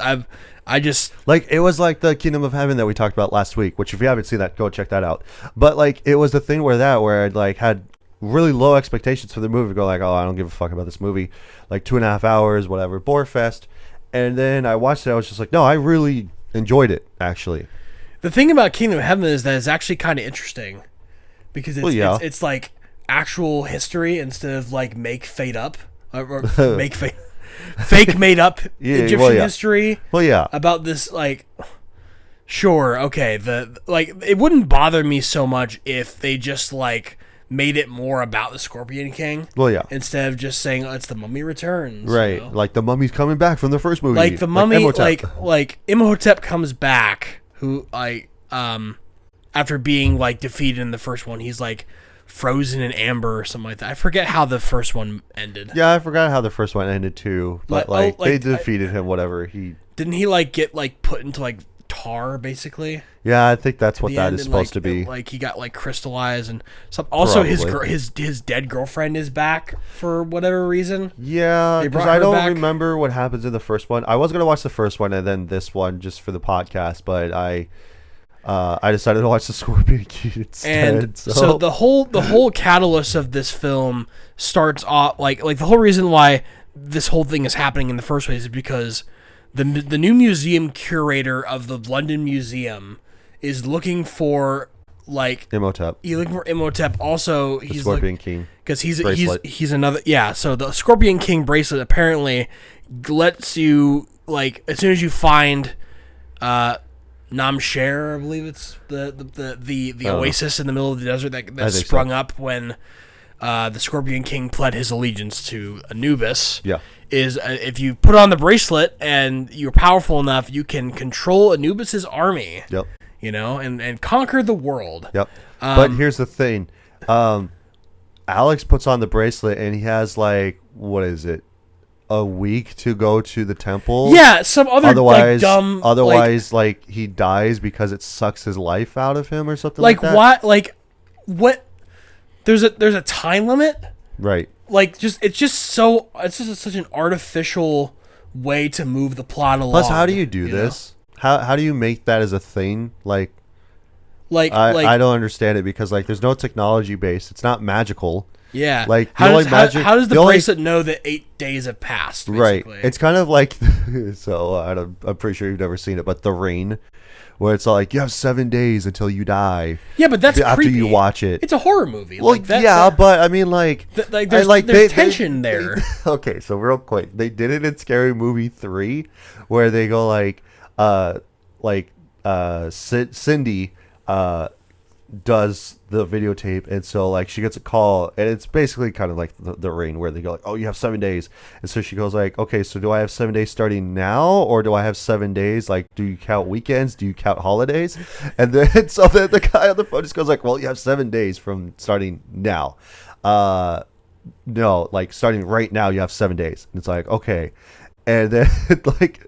like, it was like the Kingdom of Heaven that we talked about last week, which if you haven't seen that, go check that out. But like, it was the thing where I'd like had really low expectations for the movie, go like, oh, I don't give a fuck about this movie, like 2.5 hours, whatever, bore fest. And then I watched it, I was just like, no, I really enjoyed it, actually. The thing about Kingdom of Heaven is that it's actually kind of interesting, because it's like actual history instead of like make fade up or make fake made up Egyptian history. Well, yeah. About this, like, sure, okay, it wouldn't bother me so much if they just like made it more about the Scorpion King. Well, yeah. Instead of just saying, oh, it's the Mummy Returns. Right. You know? Like the mummy's coming back from the first movie. Like the mummy, Imhotep. like Imhotep comes back, who after being like defeated in the first one, he's like frozen in amber or something like that. I forget how the first one ended. Yeah, I forgot how the first one ended too. But they defeated him. Whatever didn't he like get like put into like tar basically? Yeah, I think that's what that is supposed to be. Like he got like crystallized and some. Also, his dead girlfriend is back for whatever reason. Yeah, because I don't remember what happens in the first one. I was gonna watch the first one and then this one just for the podcast, but I decided to watch the Scorpion King instead. And so the whole catalyst of this film starts off like the whole reason why this whole thing is happening in the first place is because the new museum curator of the London Museum is looking for like Imhotep. He's looking for Imhotep. Also, he's Scorpion King because he's another. Yeah, so the Scorpion King bracelet apparently lets you, like, as soon as you find Namshare, I believe it's the oasis in the middle of the desert that sprung up when the Scorpion King pled his allegiance to Anubis. Yeah. Is if you put on the bracelet and you're powerful enough, you can control Anubis's army. Yep. You know, and conquer the world. Yep. But here's the thing. Alex puts on the bracelet and he has, like, what is it? A week to go to the temple. Yeah, some other dumb. Otherwise, like he dies because it sucks his life out of him or something like that. What? Like what? There's a time limit. Right. Like it's just such an artificial way to move the plot along. Plus, how do you do this? How do you make that as a thing? I don't understand it because like there's no technology base. It's not magical. Yeah. Like how does the bracelet know that 8 days have passed? Basically? Right. It's kind of like so I'm pretty sure you've never seen it, but The Rain, where it's like you have 7 days until you die. Yeah, but that's after creepy. you watch it. It's a horror movie. Well, but I mean, like, there's tension there. Okay, so real quick, they did it in Scary Movie 3, where they go like, Cindy does the videotape, and so like she gets a call, and it's basically kind of like the Ring, where they go like, oh, you have 7 days, and so she goes like, okay, so do I have 7 days starting now, or do I have 7 days, like, do you count weekends, do you count holidays? And then so then the guy on the phone just goes like, well, you have 7 days from starting now. No, like starting right now you have 7 days. And it's like, okay. And then like,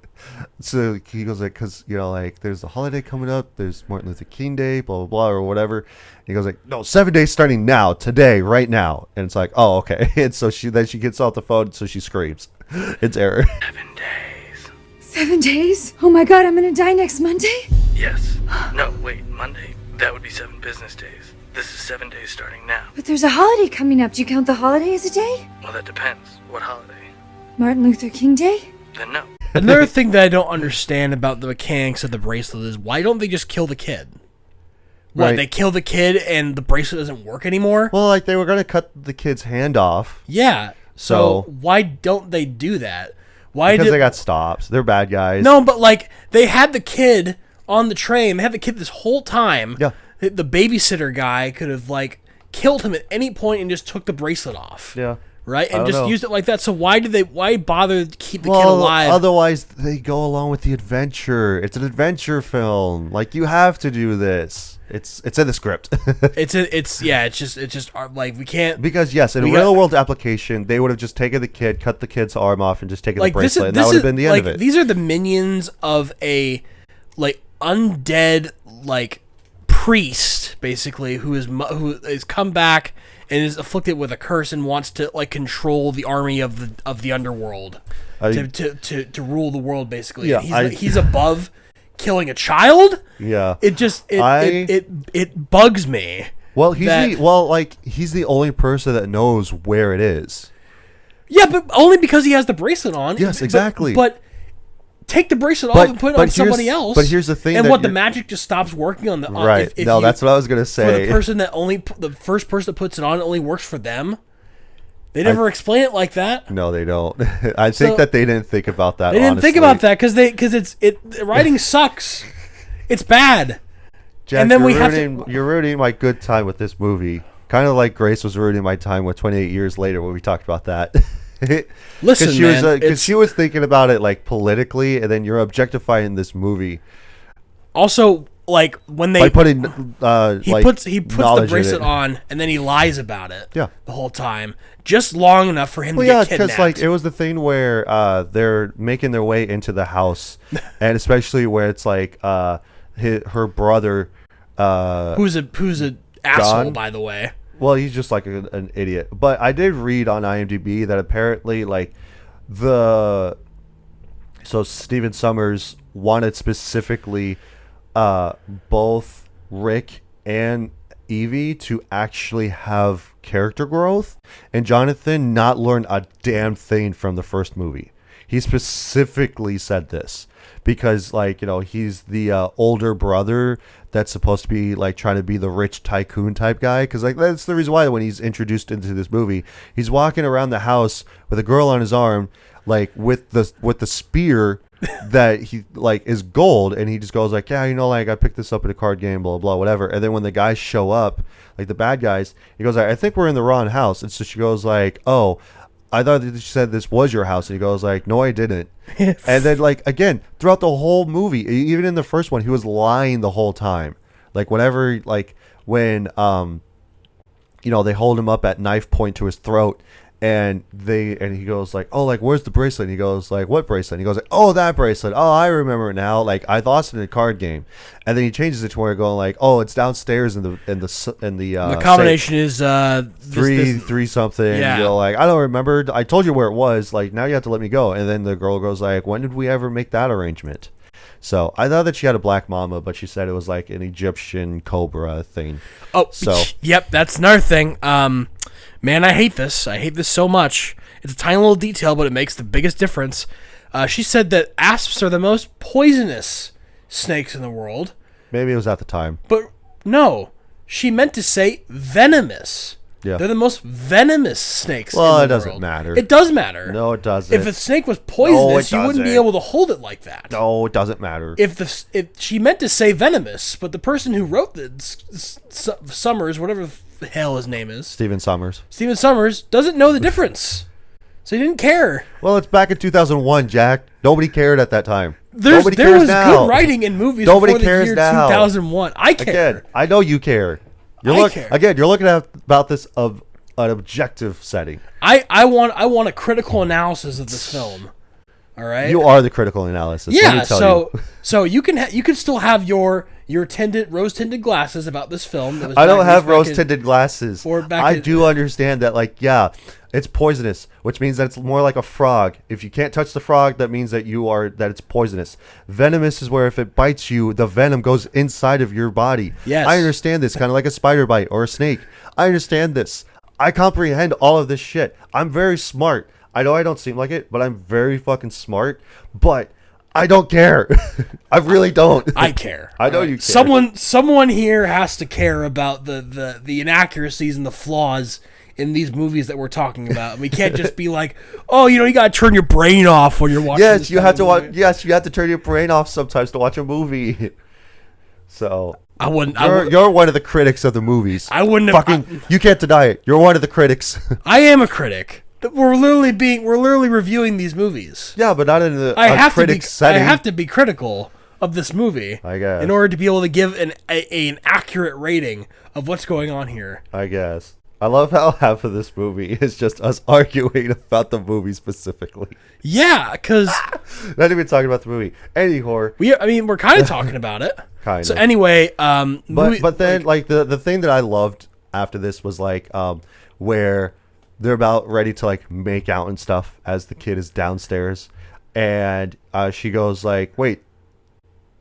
so he goes like, because like there's a holiday coming up, there's Martin Luther King Day, blah blah blah, or whatever. And he goes like, no, 7 days starting now, today, right now. And it's like, oh, okay. And so she gets off the phone, so she screams. It's error. 7 days. 7 days? Oh my god, I'm gonna die next Monday? Yes. No, wait, Monday? That would be 7 business days. This is 7 days starting now. But there's a holiday coming up. Do you count the holiday as a day? Well, that depends. What holiday? Martin Luther King Day? Then no. Another thing that I don't understand about the mechanics of the bracelet is, why don't they just kill the kid? What, Right. they kill the kid and the bracelet doesn't work anymore? Well, like they were gonna cut the kid's hand off. Yeah. So why don't they do that? Why Because they got stopped. They're bad guys. No, but like they had the kid on the train. They had the kid this whole time. Yeah. The babysitter guy could have like killed him at any point and just took the bracelet off. Yeah. Right? I And don't just know. used it like that. So why bother to keep the kid alive? Otherwise they go along with the adventure. It's an adventure film. Like, you have to do this. It's in the script. It's just like we can't Because yes, in a We got- real world application, they would have just taken the kid, cut the kid's arm off, and just taken the like bracelet, and that would have been the end like, of it. These are the minions of a like undead like priest, basically, who is come back and is afflicted with a curse and wants to like control the army of the underworld to rule the world, basically. Yeah, He's above killing a child. Yeah. It bugs me. Well, he's that- he's the only person that knows where it is. Yeah, but only because he has the bracelet on. Yes, exactly. But take the bracelet off and put it on somebody else. But here's the thing. And that what, the you're- magic just stops working on the Right. No, that's what I was gonna For say. the person that the first person that puts it on, it only works for them. They never explain it like that. No, they don't. I think that they didn't think about that. They didn't think about that because the writing sucks. It's bad. Jack, And then you're you're ruining my good time with this movie. Kind of like Grace was ruining my time with 28 Years Later when we talked about that. Listen, she man, because she was thinking about it like politically, and then you're objectifying this movie Also, like when they by putting he puts the knowledge in bracelet it. on and then he lies about it. Yeah. The whole time, just long enough for him Well, to yeah, get kidnapped. because like it was the thing where they're making their way into the house, and especially where it's like her brother, who's a asshole, John? by the way. well, he's just like an idiot. But I did read on IMDb that apparently like so Stephen Summers wanted specifically both Rick and Evie to actually have character growth, and Jonathan not learn a damn thing from the first movie. He specifically said this because, like, he's the older brother that's supposed to be like trying to be the rich tycoon type guy. Because like that's the reason why when he's introduced into this movie, he's walking around the house with a girl on his arm, like with the spear that he like is gold, and he just goes like, yeah, like I picked this up at a card game, blah blah whatever. And then when the guys show up, like the bad guys, he goes like, I think we're in the wrong house. And so she goes like, oh, I thought that you said this was your house. And he goes like, no, I didn't. And then like again throughout the whole movie, even in the first one, he was lying the whole time. Like whenever like when they hold him up at knife point to his throat, and he goes like, oh, like where's the bracelet? And he goes like, what bracelet? And he goes like, oh, that bracelet. Oh, I remember it now. Like I lost it in a card game. And then he changes it to where going like, oh, it's downstairs in the The combination is three something. Yeah. Like I don't remember. I told you where it was. Like now you have to let me go. And then the girl goes like, when did we ever make that arrangement? So I thought that she had a black mama, but she said it was like an Egyptian cobra thing. Oh, so yep, that's another thing. Man, I hate this. I hate this so much. It's a tiny little detail, but it makes the biggest difference. She said that asps are the most poisonous snakes in the world. maybe it was at the time. But no, she meant to say venomous. Yeah. They're the most venomous snakes in Well, the it doesn't world. matter. It does matter. No, it doesn't. If a snake was poisonous, No, it you wouldn't be doesn't. able to hold it like that. No, it doesn't matter. If she meant to say venomous, but the person who wrote Summers, whatever the hell his name is, Stephen Summers. Stephen Summers, doesn't know the difference. So he didn't care. Well, it's back in 2001, Jack. Nobody cared at that time. There Nobody was cares now. good writing in movies Nobody before the cares year now. 2001. I care. Again, I know you care. care. Again, you're looking at about this of an objective setting. I want a critical analysis of this film. All right. You are the critical analysis. Yeah. Let me tell you. So you can still have your rose tinted glasses about this film. That was I don't back- have back in- rose tinted glasses. or back I in- do understand that, like, yeah, it's poisonous, which means that it's more like a frog. If you can't touch the frog, that means that that it's poisonous. Venomous is where if it bites you, the venom goes inside of your body. Yes. I understand this, kind of like a spider bite or a snake. I understand this. I comprehend all of this shit. I'm very smart. I know I don't seem like it, but I'm very fucking smart. But I don't care. I really don't. I care. I know you care. Someone here has to care about the inaccuracies and the flaws in these movies that we're talking about. We can't just be like, oh, you gotta turn your brain off when you're watching. Yes, this you kind have of to watch. movie. Yes, you have to turn your brain off sometimes to watch a movie. So I wouldn't. you're one of the critics of the movies. I wouldn't have- fucking. You can't deny it. You're one of the critics. I am a critic. We're literally reviewing these movies. Yeah, but not in the I have critic to be. setting. I have to be critical of this movie. I guess. In order to be able to give an accurate rating of what's going on here. I guess. I love how half of this movie is just us arguing about the movie specifically. Yeah, because Not even talking about the movie. Anyhow, we're kind of talking about it. Kind So of. anyway, But then like the thing that I loved after this was like where they're about ready to like make out and stuff as the kid is downstairs, and she goes like, wait,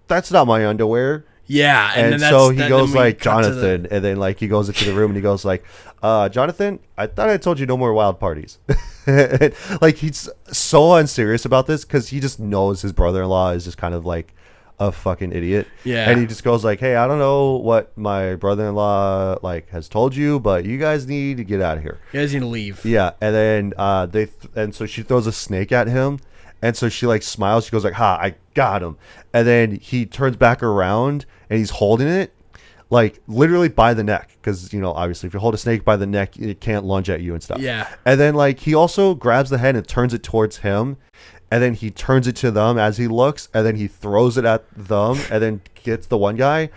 that's not my underwear. yeah, And then so he then goes we like, cut to Jonathan, and then like he goes into the room and he goes like, Jonathan, I thought I told you no more wild parties. Like he's so unserious about this because he just knows his brother-in-law is just kind of like a fucking idiot. Yeah. And he just goes like, hey, I don't know what my brother-in-law like has told you, but you guys need to get out of here. You guys need to leave. Yeah. And then and so she throws a snake at him. And so she like smiles. She goes like, ha, I got him. And then he turns back around and he's holding it like literally by the neck. Because, obviously if you hold a snake by the neck, it can't lunge at you and stuff. Yeah. And then like he also grabs the head and turns it towards him. And then he turns it to them as he looks. And then he throws it at them and then gets the one guy.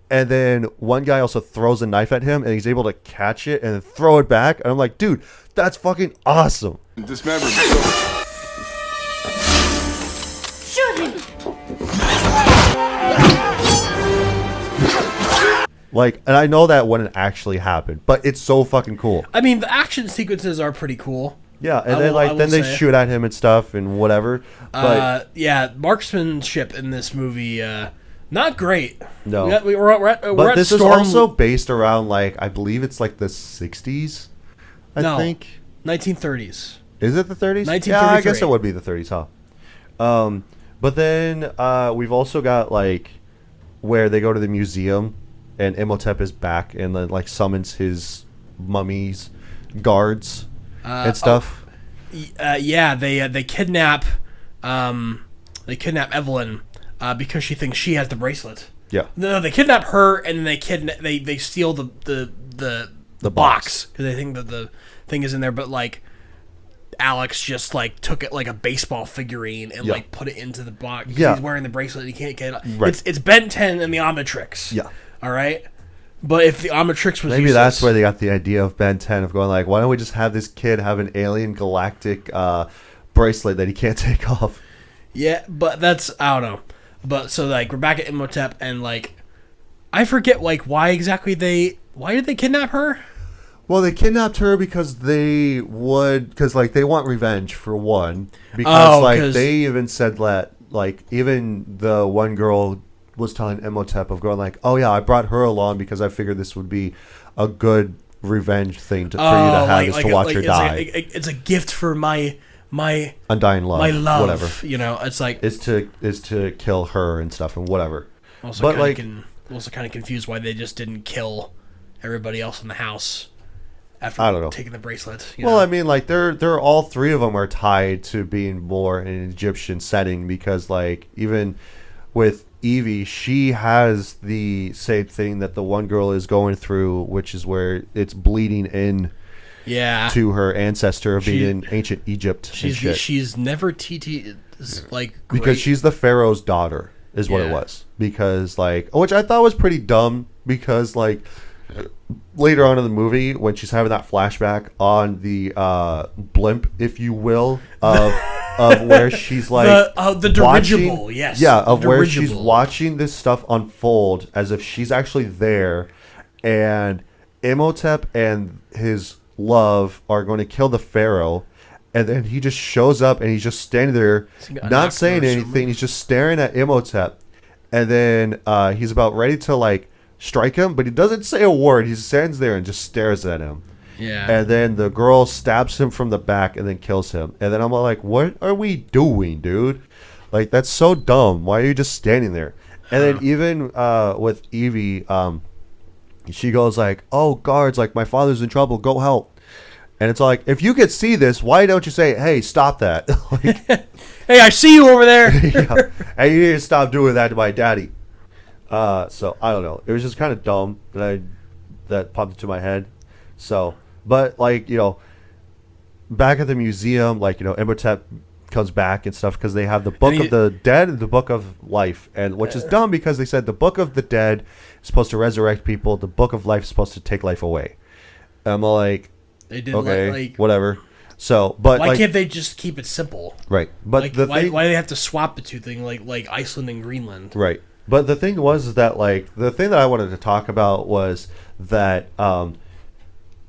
And then one guy also throws a knife at him and he's able to catch it and then throw it back. And I'm like, dude, that's fucking awesome. Dismember. Shoot him! Like, and I know that wouldn't actually happen, but it's so fucking cool. I mean, the action sequences are pretty cool. Yeah, and I then will then they say. shoot at him and stuff and whatever. But Yeah, marksmanship in this movie, not great. No. We're at this Storm. is also based around like I believe it's like the 60s. I think 1930s. is it the 30s? 1933. Yeah, I guess it would be the 30s, huh? But then we've also got like where they go to the museum and Imhotep is back and then like summons his mummies guards and stuff. Yeah, they kidnap Evelyn because she thinks she has the bracelet. Yeah. No, they kidnap her and then they steal the box because they think that the thing is in there. But like Alex just like took it like a baseball figurine and like put it into the box. 'Cause Yeah. he's wearing the bracelet. And he can't get it. Right. It's Ben 10 and the Omnitrix. Yeah. All right. But if the Omnitrix was Maybe useless, that's where they got the idea of Ben 10 of going like, why don't we just have this kid have an alien galactic bracelet that he can't take off? Yeah, but that's I don't know. But so like we're back at Imhotep and like I forget like why did they kidnap her? Well, they kidnapped her because they want revenge for one. Because they even said that like even the one girl was telling Imhotep of going like, oh yeah, I brought her along because I figured this would be a good revenge thing for you to have is to watch her die. It's a gift for my Undying love, my love, whatever. It's like Is to kill her and stuff and whatever. also But kind of confused why they just didn't kill everybody else in the house after I don't know. taking the bracelet. Well, I mean, like they're all three of them are tied to being more in an Egyptian setting because, like, even with Evie, she has the same thing that the one girl is going through, which is where it's bleeding in to her ancestor of being in ancient Egypt. She's never like great. Because she's the pharaoh's daughter is what it was. Because like, which I thought was pretty dumb because like later on in the movie when she's having that flashback on the blimp, if you will, of where she's like the dirigible, yes. Yeah, of dirigible. where she's watching this stuff unfold as if she's actually there, and Imhotep and his love are going to kill the pharaoh, and then he just shows up and he's just standing there, not saying anything. He's just staring at Imhotep, and then he's about ready to like strike him, but he doesn't say a word. He stands there and just stares at him. Yeah. And then the girl stabs him from the back and then kills him. And then I'm like, what are we doing, dude? Like, that's so dumb. Why are you just standing there? And then even with Evie, she goes like, oh, guards, like, my father's in trouble. Go help. And it's like, if you could see this, why don't you say, hey, stop that? Like, hey, I see you over there. Yeah. Hey, you need to stop doing that to my daddy. So, I don't know. It was just kind of dumb that popped into my head. So... But, like, you know, back at the museum, like, you know, Imhotep comes back and stuff because they have the Book of the Dead and the Book of Life. And which is dumb because they said the Book of the Dead is supposed to resurrect people. The Book of Life is supposed to take life away. And I'm like, they did okay, like whatever. So, but why like, can't they just keep it simple? Right. But like, why do they have to swap the two things like Iceland and Greenland? Right. But the thing was that, like, the thing that I wanted to talk about was that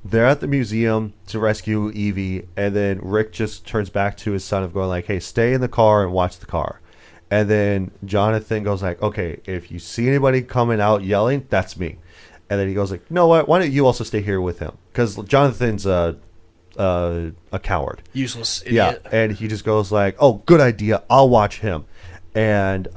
they're at the museum to rescue Evie, and then Rick just turns back to his son of going like, hey, stay in the car and watch the car. And then Jonathan goes like, okay, if you see anybody coming out yelling, that's me. And then he goes like, you know what, why don't you also stay here with him? Because Jonathan's a coward. Useless idiot. Yeah, and he just goes like, oh, good idea, I'll watch him. And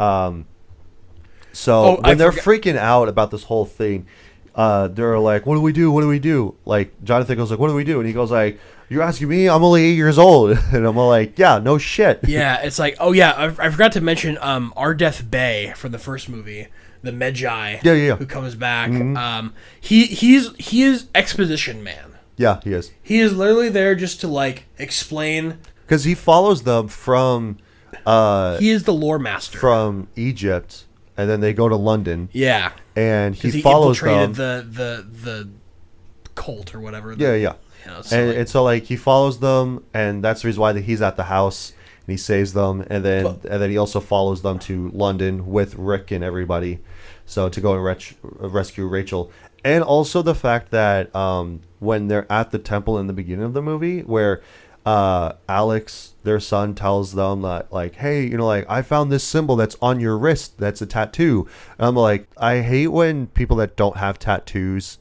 so when they're freaking out about this whole thing, they're like, what do we do? What do we do? Like, Jonathan goes like, what do we do? And he goes like, you're asking me? I'm only 8 years old. And I'm like, yeah, no shit. Yeah, it's like, oh yeah, I forgot to mention Ardeth Bay from the first movie, the Medjai, who comes back. Mm-hmm. He is exposition man. Yeah, he is. He is literally there just to like explain. Because he follows them from... he is the lore master. From Egypt. And then they go to London. Yeah. And he follows them. the cult or whatever. Yeah. You know, and so like he follows them, and that's the reason why he's at the house and he saves them, and then he also follows them to London with Rick and everybody, so to go and rescue Rachel. And also the fact that when they're at the temple in the beginning of the movie, where Alex, their son, tells them that, like, hey, you know, like, I found this symbol that's on your wrist that's a tattoo. And I'm like, I hate when people that don't have tattoos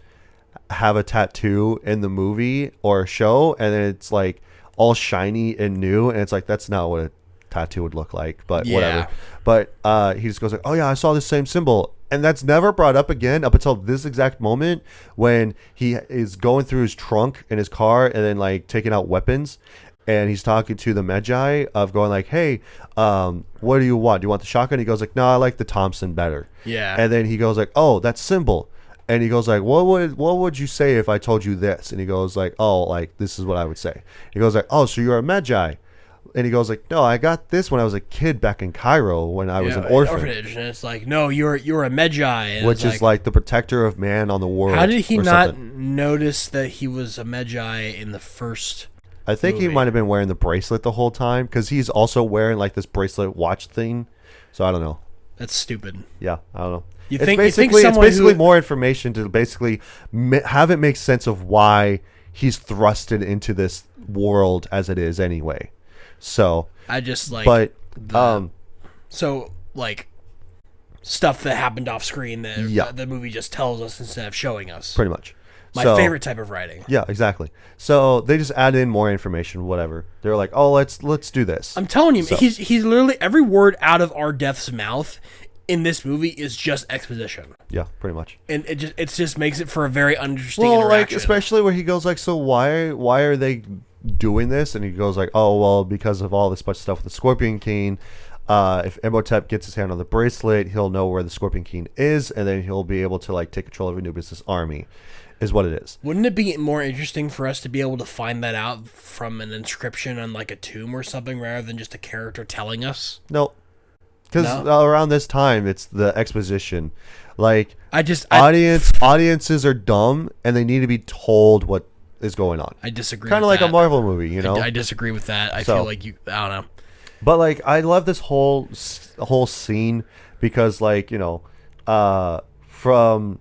have a tattoo in the movie or show, and then it's like all shiny and new, and it's like, that's not what a tattoo would look like, but whatever. But he just goes like, oh yeah, I saw the same symbol. And that's never brought up again up until this exact moment when he is going through his trunk in his car and then like taking out weapons, and he's talking to the Medjai of going like, hey, what do you want? Do you want the shotgun? He goes like, no, I like the Thompson better. Yeah. And then he goes like, oh, that symbol. And he goes like, what would you say if I told you this? And he goes like, oh, like, this is what I would say. He goes like, oh, so you're a Medjai. And he goes like, no, I got this when I was a kid back in Cairo when I was an orphanage. And it's like, no, you're a Medjai. Which is like the protector of man on the world. How did he not notice that he was a Medjai in the first I think movie? He might have been wearing the bracelet the whole time, because he's also wearing like this bracelet watch thing. So I don't know. That's stupid. Yeah, I don't know. It's basically more information to basically have it make sense of why he's thrusted into this world as it is anyway. So I just like, but so like stuff that happened off screen that the movie just tells us instead of showing us. Pretty much. My favorite type of writing. Yeah, exactly. So they just add in more information, whatever. They're like, oh, let's do this. I'm telling you, he's literally, every word out of Ardeth's mouth in this movie is just exposition. Yeah, pretty much. And it just makes it for a very interesting Well, like interaction. especially where he goes like, so why are they doing this? And he goes like, oh well, because of all this bunch of stuff with the Scorpion King. If Imhotep gets his hand on the bracelet, he'll know where the Scorpion King is, and then he'll be able to like take control of Anubis' army, is what it is. Wouldn't it be more interesting for us to be able to find that out from an inscription on like a tomb or something, rather than just a character telling us? No, because around this time it's the exposition. Like audiences are dumb and they need to be told what is going on. I disagree. Kind of like a Marvel movie, you know. I disagree with that. I feel like I don't know. But like I love this whole scene because like, you know, from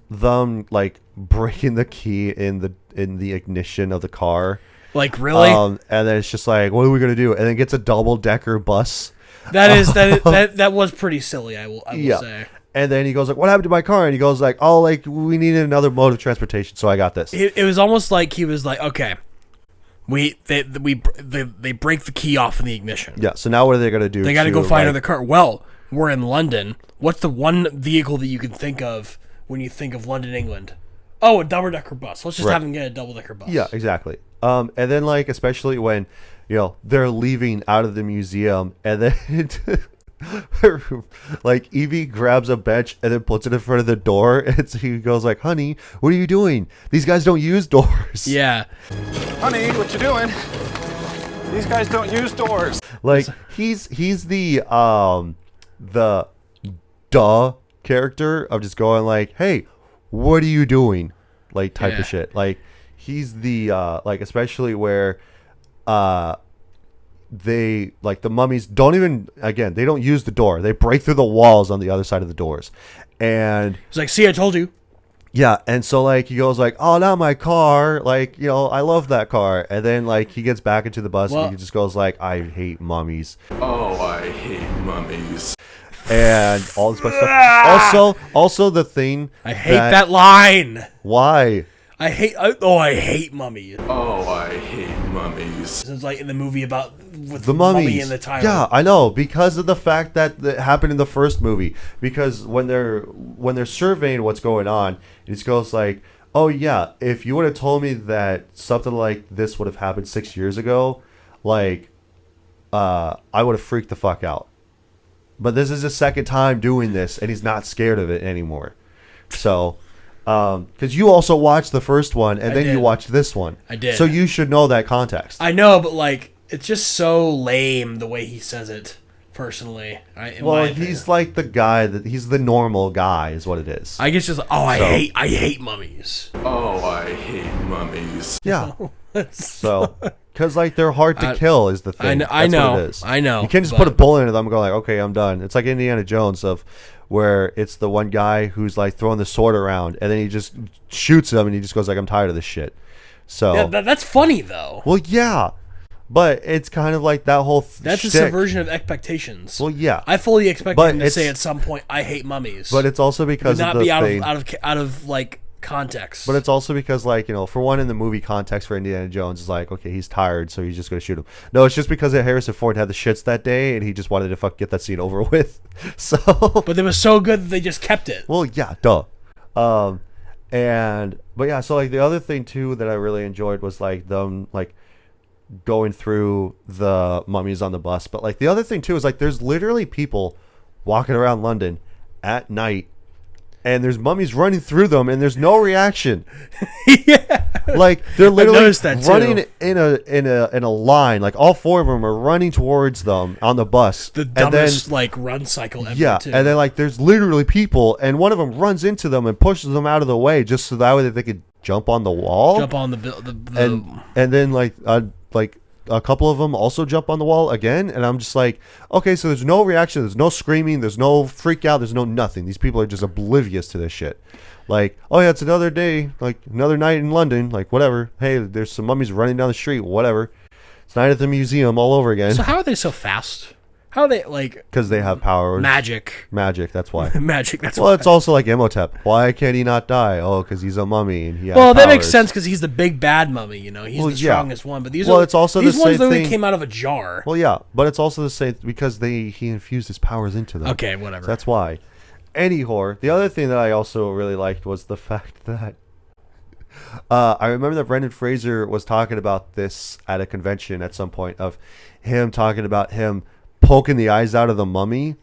them like breaking the key in the ignition of the car. Like really? And then it's just like, what are we gonna do? And then gets a double-decker bus. That was pretty silly. I will say. And then he goes like, what happened to my car? And he goes like, oh, like we needed another mode of transportation, so I got this. It was almost like he was like, okay. They break the key off in the ignition. Yeah, so now what are they going to do? They got to go find another car. Well, we're in London. What's the one vehicle that you can think of when you think of London, England? Oh, a double-decker bus. Let's just have them get a double-decker bus. Yeah, exactly. And then, like, especially when, you know, they're leaving out of the museum, and then... like Evie grabs a bench and then puts it in front of the door, and so he goes like, honey, what are you doing? These guys don't use doors. Yeah. Honey, what you doing? These guys don't use doors. Like he's the duh character of just going like, hey, what are you doing? Like type of shit. Like he's the like especially where they like the mummies don't even they don't use the door. They break through the walls on the other side of the doors. And he's like, see, I told you. Yeah, and so like he goes like, oh, not my car, like, you know, I love that car. And then like he gets back into the bus and he just goes like, I hate mummies. Oh, I hate mummies. And all this bunch of stuff. Also the thing I hate that line. Why? I hate mummies. Oh, I hate mummies. It's like in the movie about with the mummies mummy in the title. Yeah, I know, because of the fact that it happened in the first movie. Because when they're surveying what's going on, it goes like, oh yeah, if you would have told me that something like this would have happened 6 years ago, like I would have freaked the fuck out. But this is his second time doing this, and he's not scared of it anymore. So. Because you also watched the first one, and then you watched this one. I did. So you should know that context. I know, but like, it's just so lame the way he says it. Personally, he's like the guy he's the normal guy, is what it is. I guess just I hate mummies. Oh, I hate mummies. Yeah. So, because like they're hard to kill is the thing. I know. What it is. I know. You can't just put a bullet into them and go like, okay, I'm done. It's like Indiana Jones where it's the one guy who's like throwing the sword around, and then he just shoots him, and he just goes like, I'm tired of this shit. So yeah, that's funny though. Well, yeah. But it's kind of like that whole that's a subversion of expectations. Well, yeah. I fully expected him to say at some point, I hate mummies. But it's also because not of the be thing. out of like context. But it's also because, like, you know, for one, in the movie context for Indiana Jones, is like, okay, he's tired, so he's just going to shoot him. No, it's just because Harrison Ford had the shits that day, and he just wanted to get that scene over with. So. But it was so good that they just kept it. Well, yeah, duh. But yeah, so like the other thing too that I really enjoyed was like them like going through the mummies on the bus. But like the other thing too is like there's literally people walking around London at night, and there's mummies running through them, and there's no reaction. Yeah, like they're literally running too. in a line. Like all four of them are running towards them on the bus. The dumbest like run cycle ever. Yeah, too. and then like there's literally people, and one of them runs into them and pushes them out of the way just so that way that they could jump on the wall. Jump on and then like a couple of them also jump on the wall again, and I'm just like, okay, so there's no reaction, there's no screaming, there's no freak out, there's no nothing. These people are just oblivious to this shit. Like, oh yeah, it's another day, like another night in London, like whatever. Hey, there's some mummies running down the street, whatever. It's night at the museum all over again. So how are they so fast? How are they like Because they have powers. magic? Magic, that's why. Magic. That's Well, why. it's also like Imhotep. Why can't he not die? Oh, because he's a mummy and he has Well, that makes powers. sense because he's the big bad mummy. You know, he's Well, the yeah. strongest one. But these Well, are it's also these the ones same literally thing- came out of a jar. Well, yeah, but it's also the same because he infused his powers into them. Okay, whatever. So that's why. Anyhow, the other thing that I also really liked was the fact that I remember that Brendan Fraser was talking about this at a convention at some point of him talking about him poking the eyes out of the mummy.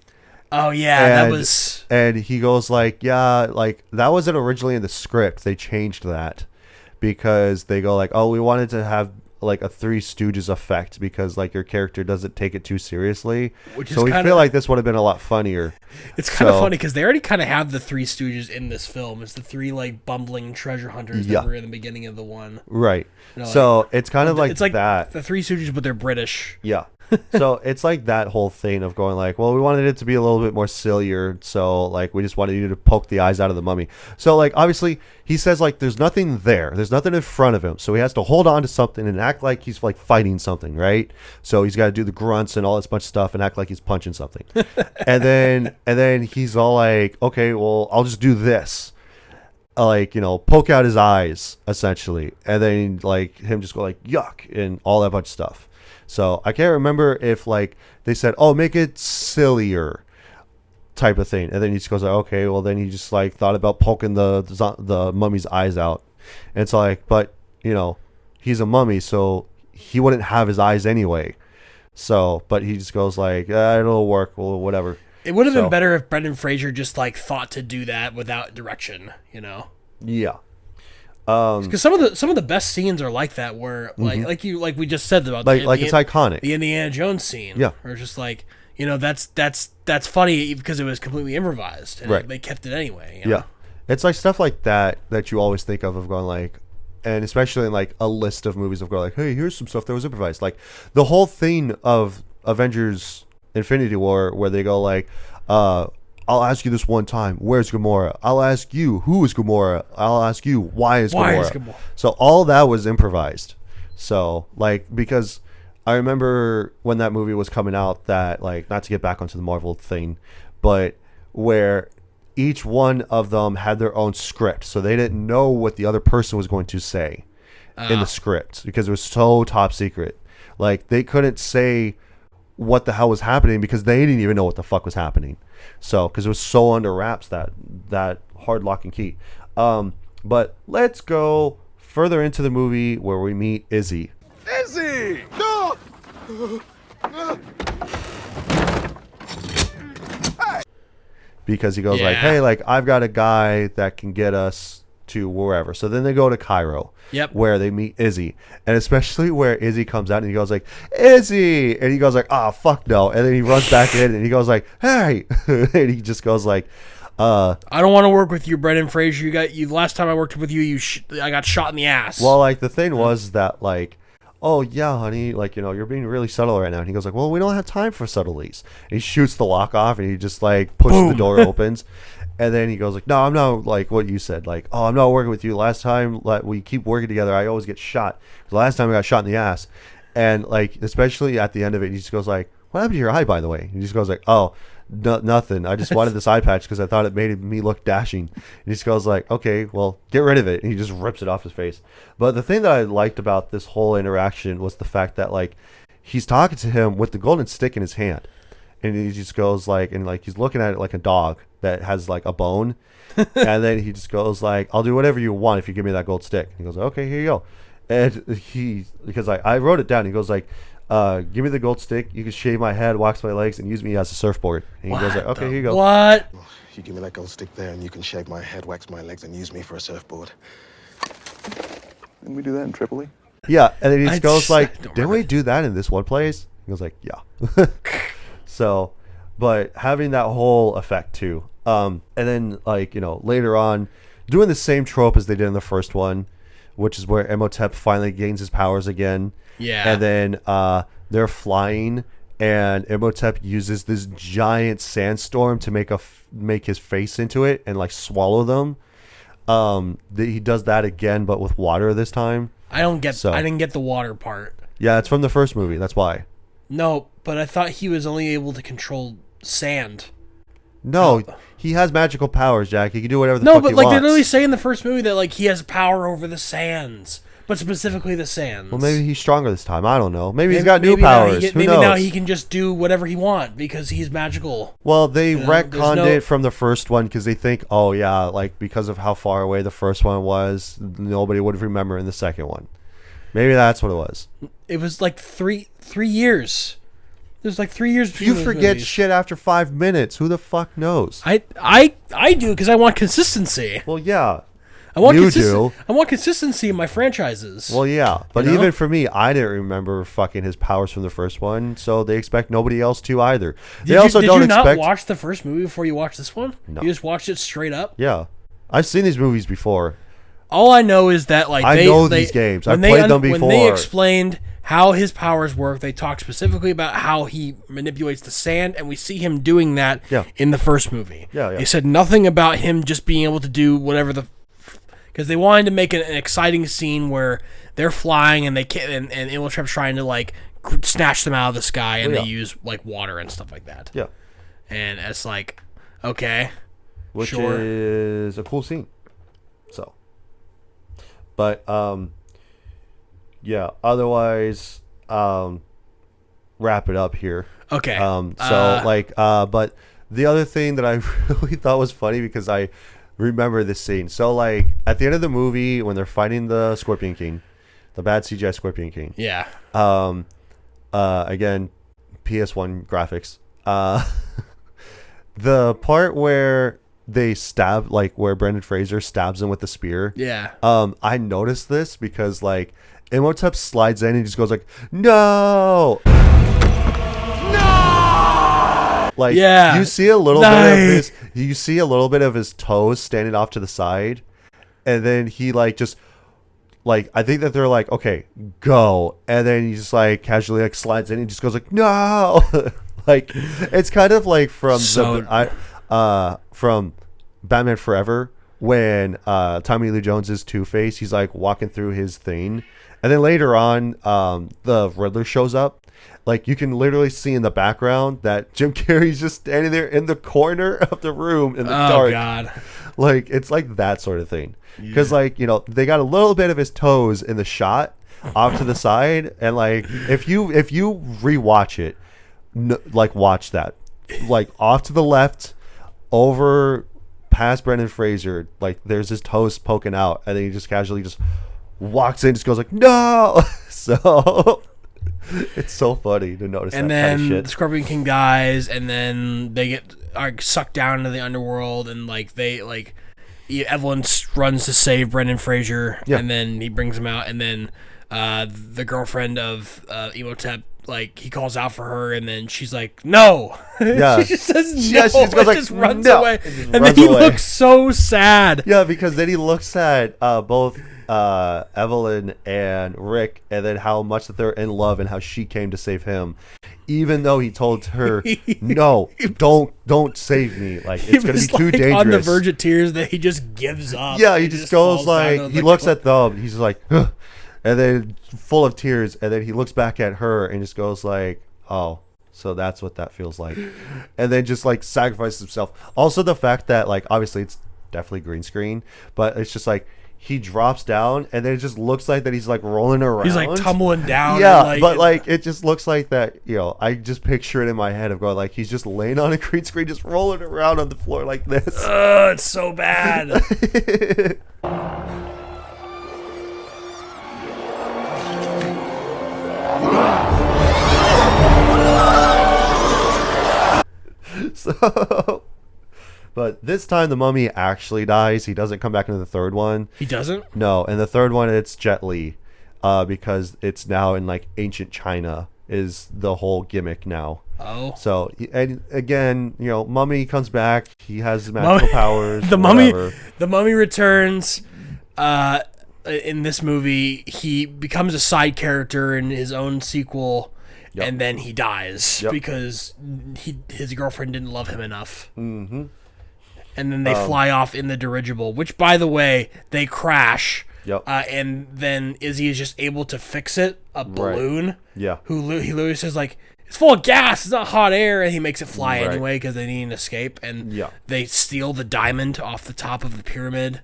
Oh yeah, that was. And he goes like, yeah, like that wasn't originally in the script. They changed that because they go like, oh, we wanted to have like a Three Stooges effect because like your character doesn't take it too seriously. Which is so we kinda- feel like this would have been a lot funnier. It's kind of So- funny because they already kind of have the Three Stooges in this film. It's the three like bumbling treasure hunters Yeah. that were in the beginning of the one. Right. You know, So it's kind of like it's like that. the Three Stooges, but they're British. Yeah. So it's like that whole thing of going like, well, we wanted it to be a little bit more sillier, so like we just wanted you to poke the eyes out of the mummy. So like obviously he says like there's nothing there, there's nothing in front of him, so he has to hold on to something and act like he's like fighting something, right? So he's got to do the grunts and all this bunch of stuff and act like he's punching something, and then he's all like, okay, well I'll just do this. Like, you know, poke out his eyes essentially, and then like him just go like yuck and all that bunch of stuff. So I can't remember if like they said, oh, make it sillier type of thing, and then he just goes like, okay, well then he just like thought about poking the mummy's eyes out, and it's like, but you know, he's a mummy, so he wouldn't have his eyes anyway. So, but he just goes like, it'll work, well, whatever. It would have So- been better if Brendan Fraser just like thought to do that without direction. You know. Yeah. Because some of the best scenes are like that, where like we just said about Like it's iconic. the Indiana Jones scene, Yeah. or just like, you know, that's funny because it was completely improvised, and Right. they kept it anyway. You know? Yeah, it's like stuff like that that you always think of going like, and especially in like a list of movies of going like, hey, here's some stuff that was improvised. Like the whole thing of Avengers Infinity War, where they go like, I'll ask you this one time, where's Gamora? I'll ask you, who is Gamora? I'll ask you, why is Gamora? So all that was improvised. So like, because I remember when that movie was coming out, that like, not to get back onto the Marvel thing, but where each one of them had their own script, so they didn't know what the other person was going to say in the script because it was so top secret. Like they couldn't say what the hell was happening because they didn't even know what the fuck was happening. So because it was so under wraps, that hard lock and key. But let's go further into the movie where we meet Izzy. Izzy! No! Because he goes like, Yeah. hey, like I've got a guy that can get us to wherever. So then they go to Cairo. Yep. Where they meet Izzy. And especially where Izzy comes out and he goes like, Izzy! And he goes like, oh, fuck no. And then he runs back in and he goes like, hey! And he just goes like, I don't want to work with you, Brendan Fraser. You last time I worked with you, I got shot in the ass. well, like the thing was that like, oh yeah, honey, like, you know, you're being really subtle right now. And he goes like, well, we don't have time for subtleties. And he shoots the lock off and he just like pushes the door opens. And then he goes like, no, I'm not like what you said. Like, oh, I'm not working with you. Last time we keep working together, I always get shot. The last time I got shot in the ass. And like, especially at the end of it, he just goes like, what happened to your eye, by the way? He just goes like, oh, nothing. I just wanted this eye patch because I thought it made me look dashing. And he just goes like, okay, well, get rid of it. And he just rips it off his face. But the thing that I liked about this whole interaction was the fact that like he's talking to him with the golden stick in his hand. And he just goes like, and like he's looking at it like a dog that has like a bone. And then he just goes like, I'll do whatever you want if you give me that gold stick. And he goes, okay, here you go. And because I wrote it down. He goes like, give me the gold stick. You can shave my head, wax my legs, and use me as a surfboard. And he goes like, okay, here you go. What? You give me that gold stick there and you can shave my head, wax my legs, and use me for a surfboard. Didn't we do that in Tripoli? Yeah, and then he just I goes just- like, don't didn't we do that in this one place? He goes like, yeah. So, but having that whole effect too. And then like, you know, later on, doing the same trope as they did in the first one, which is where Imhotep finally gains his powers again. Yeah. And then they're flying, and Imhotep uses this giant sandstorm to make his face into it and like swallow them. He does that again, but with water this time. I didn't get So- the water part. Yeah, it's from the first movie. That's why. No, but I thought he was only able to control sand. No, he has magical powers, Jack. He can do whatever the No, fuck but he like wants. they literally say in the first movie that like he has power over the sands, but specifically the sands. Well, maybe he's stronger this time. I don't know. Maybe he's got new powers. Who maybe knows? now he can just do whatever he wants because he's magical. Well, they retconned no- it from the first one because they think, oh yeah, like because of how far away the first one was, nobody would remember in the second one. Maybe that's what it was. It was like three years. There's like 3 years between You those forget movies. shit after 5 minutes. Who the fuck knows? I do because I want consistency. Well, yeah. I want You do. I want consistency in my franchises. Well, yeah. But You know? even for me, I didn't remember fucking his powers from the first one, so they expect nobody else to either. They also did don't you not expect. watch the first movie before you watched this one? No. You just watched it straight up? Yeah. I've seen these movies before. All I know is that like I they know they- these games. when I've they played them When they before. explained how his powers work, they talked specifically about how he manipulates the sand, and we see him doing that Yeah. in the first movie. Yeah, yeah. They said nothing about him just being able to do whatever because they wanted to make an exciting scene where they're flying and they can't, and Imhotep's trying to like snatch them out of the sky, and Yeah. they use like water and stuff like that. Yeah. And it's like, okay, Which sure. is a cool scene. So. But, yeah, otherwise, wrap it up here. Okay. But the other thing that I really thought was funny because I remember this scene. So, like, at the end of the movie, when they're fighting the Scorpion King, the bad CGI Scorpion King. Yeah. Again, PS1 graphics. The part where they stab, like, where Brendan Fraser stabs him with the spear. Yeah. I noticed this because, like, Imhotep slides in and he just goes like, no! Like, Yeah. you see a little Nice. bit of his toes standing off to the side, and then he like just like I think that they're like, okay, go, and then he just like casually like slides in and just goes like, no, like it's kind of like from from Batman Forever when Tommy Lee Jones's Two-Face, he's like walking through his thing, and then later on the Riddler shows up. Like, you can literally see in the background that Jim Carrey's just standing there in the corner of the room in the dark. Oh, God. Like, it's like that sort of thing. Because, like, you know, they got a little bit of his toes in the shot off to the side. And, like, if you rewatch it, like, watch that. Like, off to the left, over past Brendan Fraser, like, there's his toes poking out. And then he just casually just walks in, just goes like, no! So... It's so funny to notice And that kind of then shit. the Scorpion King dies, and then they are sucked down into the underworld, and like Evelyn runs to save Brendan Fraser, Yeah. and then he brings him out, and then the girlfriend of Imhotep, like, he calls out for her, and then she's like, no. Yeah. She just says no. Yeah, she just goes and like, just runs no. away. And just And then runs he away. looks so sad. Yeah, because then he looks at both Evelyn and Rick, and then how much that they're in love and how she came to save him, even though he told her, no, don't save me. Like, He it's going to was, be too like, dangerous. on the verge of tears that he just gives up. Yeah, he and just goes falls down like, to he the looks cliff. at them, he's like, "Ugh," and then full of tears, and then he looks back at her and just goes like, oh, so that's what that feels like. And then just like sacrifices himself. Also the fact that, like, obviously it's definitely green screen, but it's just like he drops down and then it just looks like that he's like rolling around. He's like tumbling down. Yeah, and, but like it just looks like that, you know, I just picture it in my head of going like he's just laying on a green screen just rolling around on the floor like this. It's so bad. So, but this time the mummy actually dies. He doesn't come back into the third one. He doesn't? No, in the third one it's Jet Li, because it's now in like ancient China is the whole gimmick now. Oh. So, and again, you know, mummy comes back. He has magical powers. The whatever. mummy returns. In this movie, he becomes a side character in his own sequel, Yep. and then he dies Yep. because his girlfriend didn't love him enough. Mm-hmm. And then they fly off in the dirigible, which, by the way, they crash. Yep. And then Izzy is just able to fix it. A balloon. Yeah. He literally says, like, it's full of gas. It's not hot air, and he makes it fly Right. anyway because they need an escape. And Yeah. they steal the diamond off the top of the pyramid.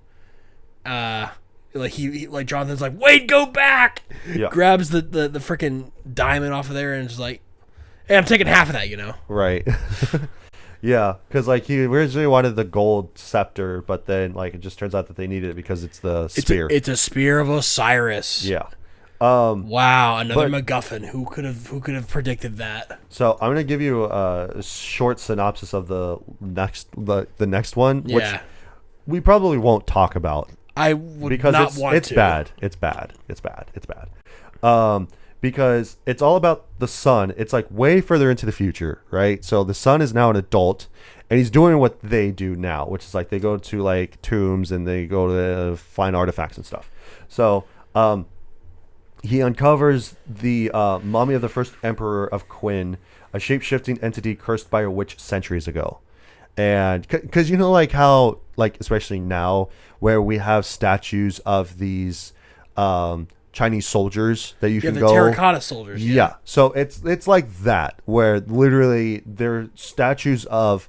Like like Jonathan's like, wait, go back. Yeah. Grabs the freaking diamond off of there and is like, hey, I'm taking half of that, you know. Right. Yeah, because like he originally wanted the gold scepter, but then like it just turns out that they needed it because it's the spear. It's a spear of Osiris. Yeah. Wow, another But- MacGuffin. Who could have predicted that? So I'm gonna give you a short synopsis of the next one, which Yeah, we probably won't talk about I would because not want it's to. bad. It's bad. Because it's all about the son. It's like way further into the future, right? So the son is now an adult, and he's doing what they do now, which is like they go to like tombs and they go to find artifacts and stuff. So he uncovers the mummy of the first emperor of Qin, a shape-shifting entity cursed by a witch centuries ago. And because you know, like how, like especially now, where we have statues of these Chinese soldiers that you Yeah, can the go. terracotta soldiers. Yeah. So it's like that, where literally they're statues of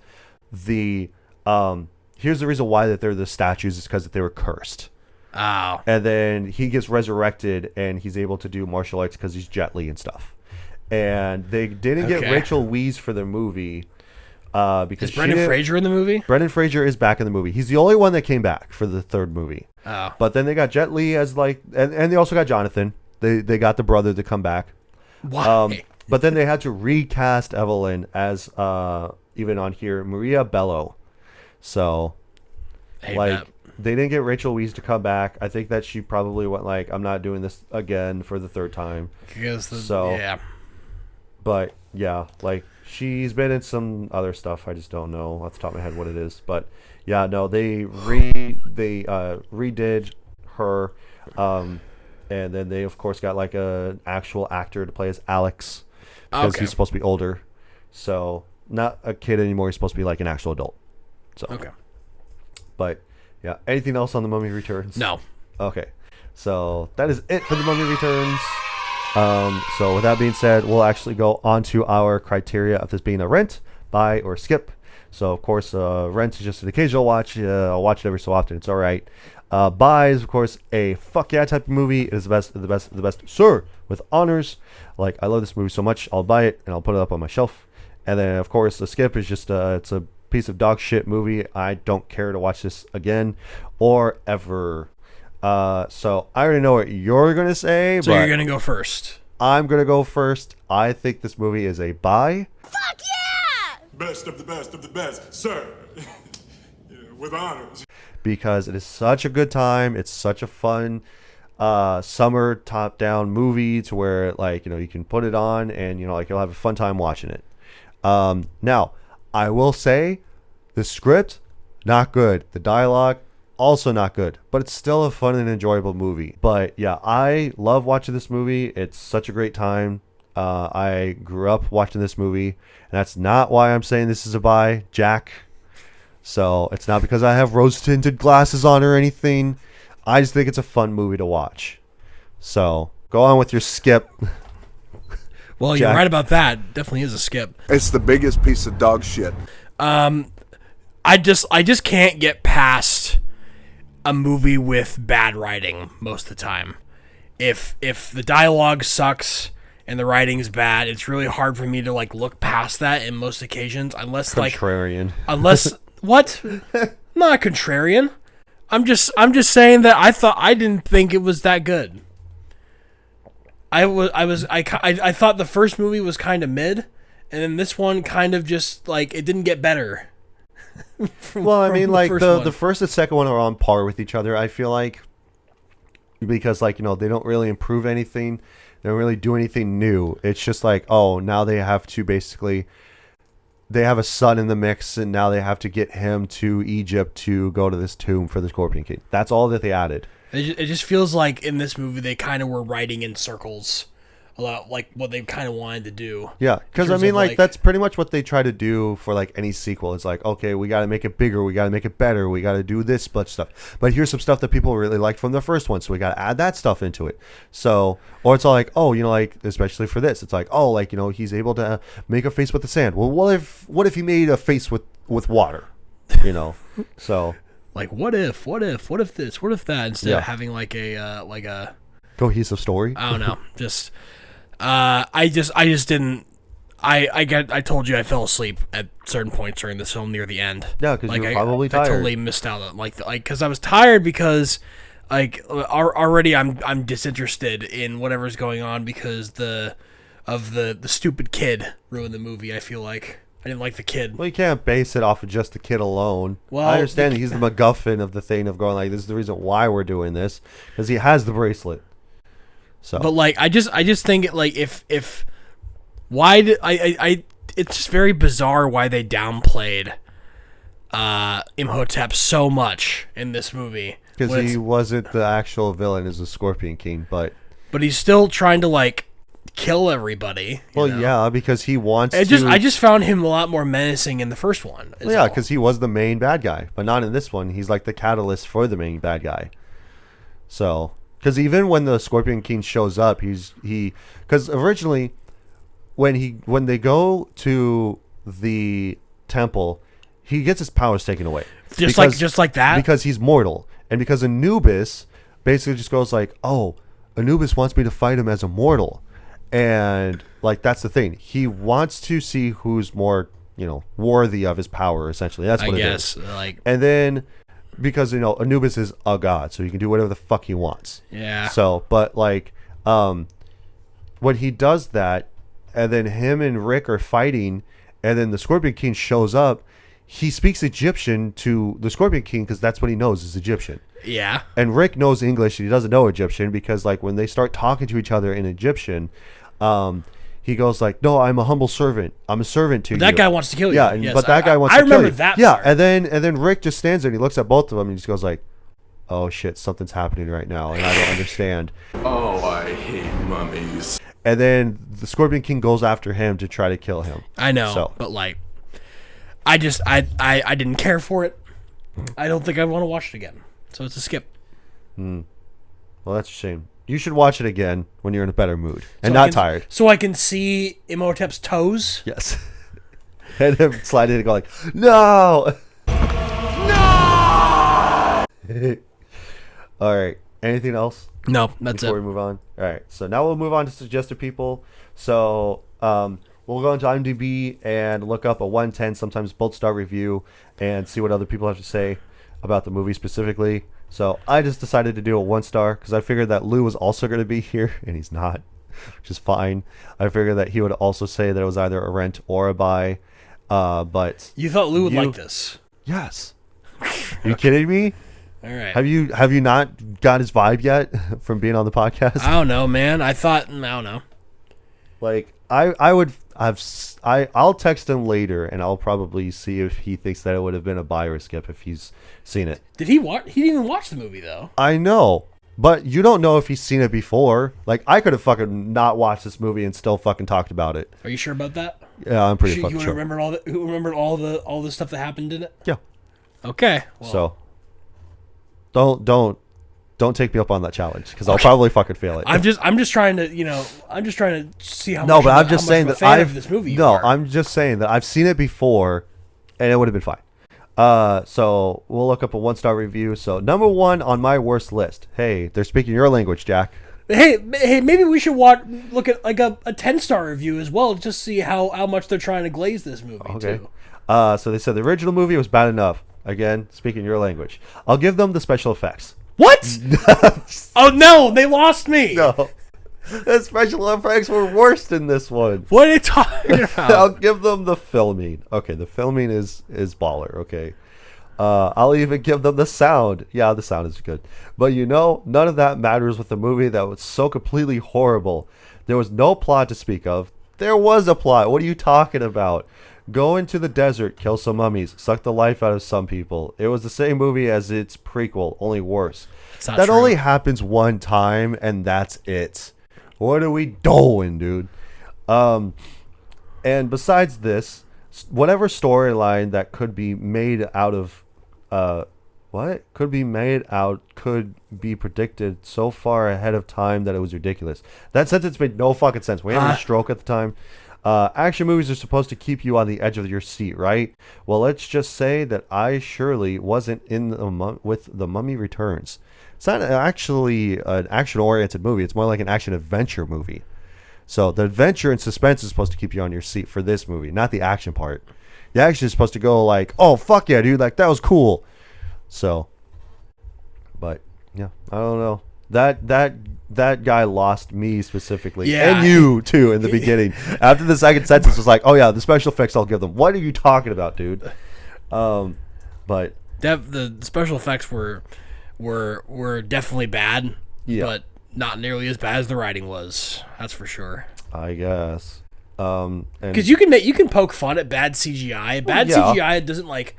the. Here's the reason why that they're the statues is because they were cursed. Oh. And then he gets resurrected and he's able to do martial arts because he's Jet Li and stuff. And they didn't get Okay. Rachel Weisz for the movie because Is Brendan Fraser in the movie? Brendan Fraser is back in the movie. He's the only one that came back for the third movie. Oh. But then they got Jet Li as like, and they also got Jonathan. They got the brother to come back. Why? But then they had to recast Evelyn as even on here Maria Bello. So Hate like that. they didn't get Rachel Weisz to come back. I think that she probably went like, I'm not doing this again for the third time. So yeah. But yeah, like she's been in some other stuff. I just don't know off the top of my head what it is. But yeah, no, they redid her, and then they of course got like a actual actor to play as Alex because Okay. he's supposed to be older. So not a kid anymore. He's supposed to be like an actual adult. So Okay. But yeah, anything else on The Mummy Returns? No. Okay, so that is it for The Mummy Returns. So with that being said, we'll actually go on to our criteria of this being a rent, buy, or skip. So of course, rent is just an occasional watch. I'll watch it every so often. It's all right. Buy is of course a fuck yeah type of movie. It is the best, sir, with honors. Like I love this movie so much, I'll buy it and I'll put it up on my shelf. And then of course, the skip is just it's a piece of dog shit movie. I don't care to watch this again or ever. So I already know what you're gonna say. So but you're gonna go first. I'm gonna go first. I think this movie is a buy. Best of the best, sir. With honors. Because it is such a good time. It's such a fun summer top-down movie to where like you can put it on and like you'll have a fun time watching it. Now I will say the script not good, the dialogue also not good, but it's still a fun and enjoyable movie. But yeah, I love watching this movie. It's such a great time. I grew up watching this movie, and that's not why I'm saying this is a buy, Jack. So it's not because I have rose-tinted glasses on or anything. I just think it's a fun movie to watch. So go on with your skip. Well, Jack. you're right about that. Definitely is a skip. It's the biggest piece of dog shit. I just can't get past a movie with bad writing most of the time. If the dialogue sucks and the writing's bad, it's really hard for me to like look past that in most occasions unless Contrarian. unless what? Not contrarian. I'm just saying that I didn't think it was that good. I thought the first movie was kind of mid, and then this one kind of just like it didn't get better. Well, I mean, the like first the one. first and second one are on par with each other. I feel like because like they don't really improve anything, they don't really do anything new. It's just like now they have to basically they have a son in the mix, and now they have to get him to Egypt to go to this tomb for the Scorpion King. That's all that they added. It just feels like in this movie they kind of were writing in circles a lot like what they kind of wanted to do. Yeah, because I terms mean, of, like that's pretty much what they try to do for like any sequel. It's like, okay, we got to make it bigger, we got to make it better, we got to do this bunch of stuff. But here's some stuff that people really liked from the first one, so we got to add that stuff into it. So, or it's all like, oh, you know, like especially for this, it's like, oh, like, you know, he's able to make a face with the sand. Well, what if he made a face with water? You know, so like what if this, what if that, instead of having like a cohesive story. I don't know, just. I just didn't. I told you I fell asleep at certain points during this film near the end. Yeah, because you were probably tired. I totally missed out on like because I was tired because already I'm disinterested in whatever's going on because the stupid kid ruined the movie. I feel like I didn't like the kid. Well, you can't base it off of just the kid alone. Well, I understand he's the MacGuffin of the thing of going like, this is the reason why we're doing this because he has the bracelet. So, but like I just think like if why did I it's just very bizarre why they downplayed Imhotep so much in this movie because he wasn't the actual villain as the Scorpion King, but he's still trying to like kill everybody. Well, yeah, because he wants. I just found him a lot more menacing in the first one. Well, yeah, because he was the main bad guy, but not in this one. He's like the catalyst for the main bad guy. So. Because even when the Scorpion King shows up, because originally when they go to the temple, he gets his powers taken away. Just like that? Because he's mortal. And because Anubis basically just goes like, oh, Anubis wants me to fight him as a mortal. And like that's the thing. He wants to see who's more, you know, worthy of his power, essentially. That's what it is. And then because, you know, Anubis is a god, so he can do whatever the fuck he wants. Yeah. So, but like, when he does that, and then him and Rick are fighting, and then the Scorpion King shows up, he speaks Egyptian to the Scorpion King because that's what he knows is Egyptian. Yeah. And Rick knows English, and he doesn't know Egyptian because, like, when they start talking to each other in Egyptian, he goes like, "No, I'm a humble servant. I'm a servant to you." That guy wants to kill you. Yeah, yes, but that guy wants to kill you. I remember that. Yeah, part. and then Rick just stands there and he looks at both of them and he just goes like, "Oh shit, something's happening right now, and I don't understand." Oh, I hate mummies. And then the Scorpion King goes after him to try to kill him. I know, but like, I didn't care for it. I don't think I want to watch it again, so it's a skip. Well, that's a shame. You should watch it again when you're in a better mood and not tired. So I can see Imhotep's toes? Yes. And him slide in and go like, "No! No!" All right. Anything else? No, that's before we move on? All right. So now we'll move on to suggested people. So we'll go into IMDb and look up a 1-10, sometimes both star review, and see what other people have to say about the movie specifically. So I just decided to do a 1-star because I figured that Lou was also going to be here, and he's not, which is fine. I figured that he would also say that it was either a rent or a buy. But you thought Lou would like this? Yes. Are you kidding me? All right. Have you not got his vibe yet from being on the podcast? I don't know, man. I don't know. Like I'll text him later and I'll probably see if he thinks that it would have been a buy or a skip if he's seen it. Did he watch? He didn't even watch the movie though. I know, but you don't know if he's seen it before. Like I could have fucking not watched this movie and still fucking talked about it. Are you sure about that? Yeah, I'm pretty fucking sure. You remembered all the stuff that happened in it? Yeah. Okay. Well. So don't take me up on that challenge because I'll probably fucking fail it. I'm just trying to see how. No, much but I'm of just saying that of this movie. I'm just saying that I've seen it before, and it would have been fine. So we'll look up a 1-star review. So number 1 on my worst list. Hey, they're speaking your language, Jack. Hey, maybe we should look at like a 10-star review as well, just see how much they're trying to glaze this movie too. So they said the original movie was bad enough. Again, speaking your language. I'll give them the special effects. What? Oh no, they lost me. No. The special effects were worse than this one. What are you talking about? I'll give them the filming. Okay, the filming is baller, okay. I'll even give them the sound. Yeah, the sound is good. But none of that matters with a movie that was so completely horrible. There was no plot to speak of. There was a plot. What are you talking about? Go into the desert, kill some mummies, suck the life out of some people. It was the same movie as its prequel, only worse. That only happens one time, and that's it. What are we doing, dude? And besides this, whatever storyline that could be made out of, could be predicted so far ahead of time that it was ridiculous. That sentence made no fucking sense. We had a stroke at the time. Action movies are supposed to keep you on the edge of your seat, right? Well, let's just say that I surely wasn't with The Mummy Returns. It's not actually an action-oriented movie. It's more like an action-adventure movie. So the adventure and suspense is supposed to keep you on your seat for this movie, not the action part. The action is supposed to go like, oh, fuck yeah, dude, like, that was cool. So, but, yeah, I don't know. That guy lost me specifically, and you too in the beginning. After the second sentence was like, "Oh yeah, the special effects I'll give them." What are you talking about, dude? But the special effects were definitely bad, but not nearly as bad as the writing was. That's for sure. I guess because you can poke fun at bad CGI. CGI doesn't like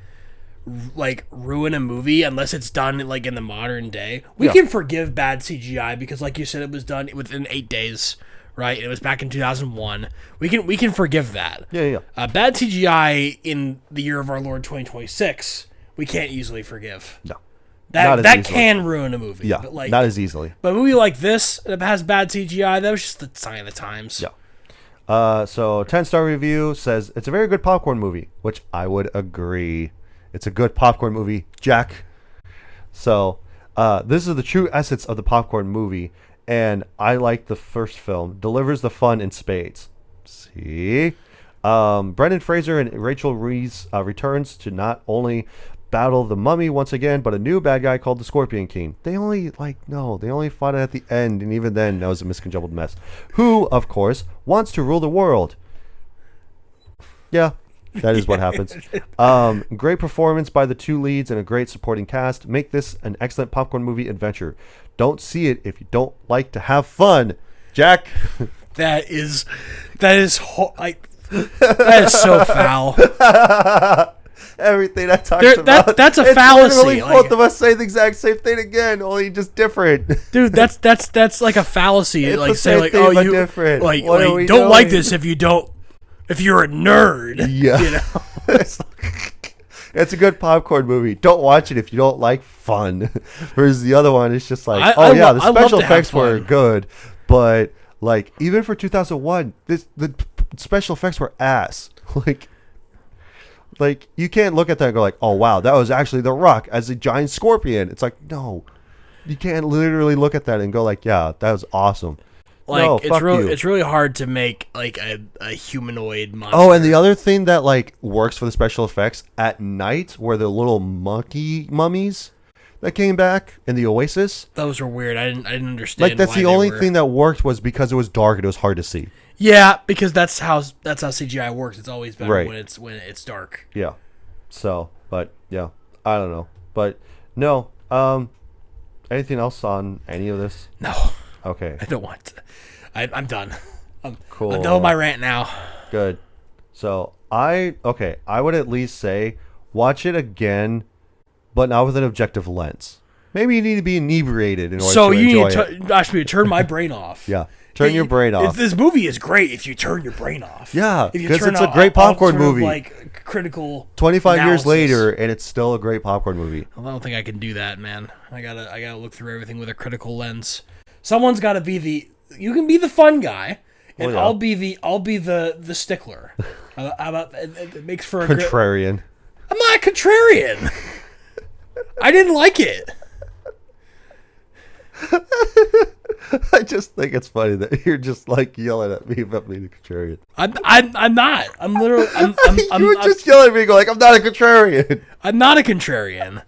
ruin a movie unless it's done like in the modern day. We can forgive bad CGI because, like you said, it was done within 8 days, right? It was back in 2001. We can forgive that. Bad CGI in the year of our Lord 2026, we can't easily forgive. No, that can ruin a movie. Yeah, but not as easily. But a movie like this that has bad CGI, that was just the sign of the times. Yeah. So 10-star review says it's a very good popcorn movie, which I would agree. It's a good popcorn movie, Jack. So, this is the true essence of the popcorn movie, and I like the first film. Delivers the fun in spades. See? Brendan Fraser and Rachel Reese returns to not only battle the mummy once again, but a new bad guy called the Scorpion King. They only fought it at the end, and even then, that was a misconjumbled mess. Who, of course, wants to rule the world. Yeah. That is what happens. Great performance by the two leads and a great supporting cast. Make this an excellent popcorn movie adventure. Don't see it if you don't like to have fun, Jack. That is so foul. Everything I talked about. That's a fallacy. Both of us say the exact same thing again, only just different. Dude, that's like a fallacy. It's like the say same like, thing, oh, but you different. like What are we don't like doing? this if you're a nerd. Yeah. You know? It's a good popcorn movie. Don't watch it if you don't like fun. Whereas the other one is just like, the special effects were good, but like even for 2001, the special effects were ass. Like you can't look at that and go like, oh wow, that was actually The Rock as a giant scorpion. It's like, no, you can't literally look at that and go like, yeah, that was awesome. Like no, it's really hard to make like a humanoid monster. Oh, and the other thing that like works for the special effects at night were the little monkey mummies that came back in the Oasis. Those were weird. I didn't understand. Like that's the only thing that worked was because it was dark and it was hard to see. Yeah, because that's how CGI works. It's always better when it's dark. Yeah. So, but yeah, I don't know, but no. Anything else on any of this? No. Okay. I don't want to. I'm done. Cool. I'm done with my rant now. Good. So I would at least say watch it again, but not with an objective lens. Maybe you need to be inebriated in order to enjoy it. So you need to actually turn my brain off. Yeah. Turn your brain off. This movie is great if you turn your brain off. Yeah, because it's a great popcorn movie. Like critical. 25 analysis. years later, and it's still a great popcorn movie. I don't think I can do that, man. I gotta look through everything with a critical lens. Someone's got to be you can be the fun guy, and I'll be the stickler. How about it makes for a contrarian. I'm not a contrarian. I didn't like it. I just think it's funny that you're just like yelling at me about being a contrarian. I'm not. I'm literally. You were just yelling at me, going like, "I'm not a contrarian." I'm not a contrarian.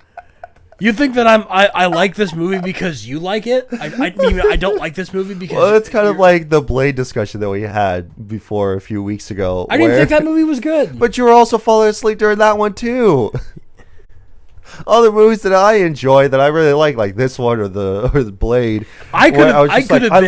You think that I like this movie because you like it? I don't like this movie because... Well, it's kind of like the Blade discussion that we had before a few weeks ago. I didn't think that movie was good. But you were also falling asleep during that one, too. Other movies that I enjoy that I really like this one or the Blade. I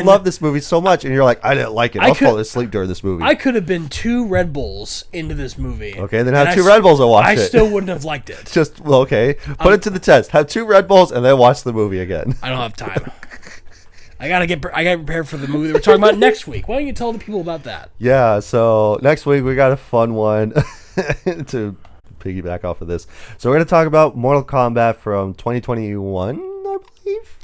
love this movie so much, and you're like, I didn't like it. I was falling asleep during this movie. I could have been 2 Red Bulls into this movie. Okay, then have 2 Red Bulls and watch it. I still wouldn't have liked it. Put it to the test. Have 2 Red Bulls and then watch the movie again. I don't have time. I gotta get prepared for the movie that we're talking about next week. Why don't you tell the people about that? Yeah, so next week we got a fun one to piggyback off of this. So we're going to talk about Mortal Kombat from 2021, I believe.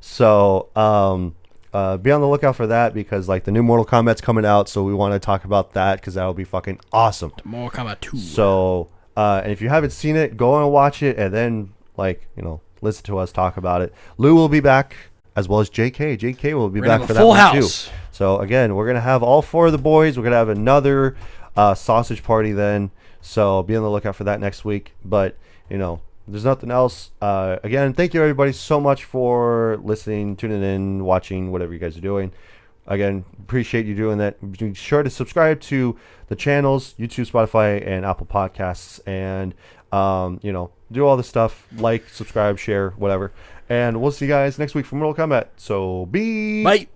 So be on the lookout for that because like the new Mortal Kombat's coming out, so we want to talk about that because that'll be fucking awesome. Mortal Kombat 2. So and if you haven't seen it, go and watch it and then like, you know, listen to us talk about it. Lou will be back as well as JK. JK will be back for that full one house. too. So again, we're going to have all 4 of the boys. We're going to have another sausage party then. So be on the lookout for that next week. But, you know, there's nothing else. Again, thank you everybody so much for listening, tuning in, watching, whatever you guys are doing. Again, appreciate you doing that. Be sure to subscribe to the channels, YouTube, Spotify, and Apple Podcasts. And, you know, do all the stuff. Like, subscribe, share, whatever. And we'll see you guys next week for Mortal Kombat. So, Bye.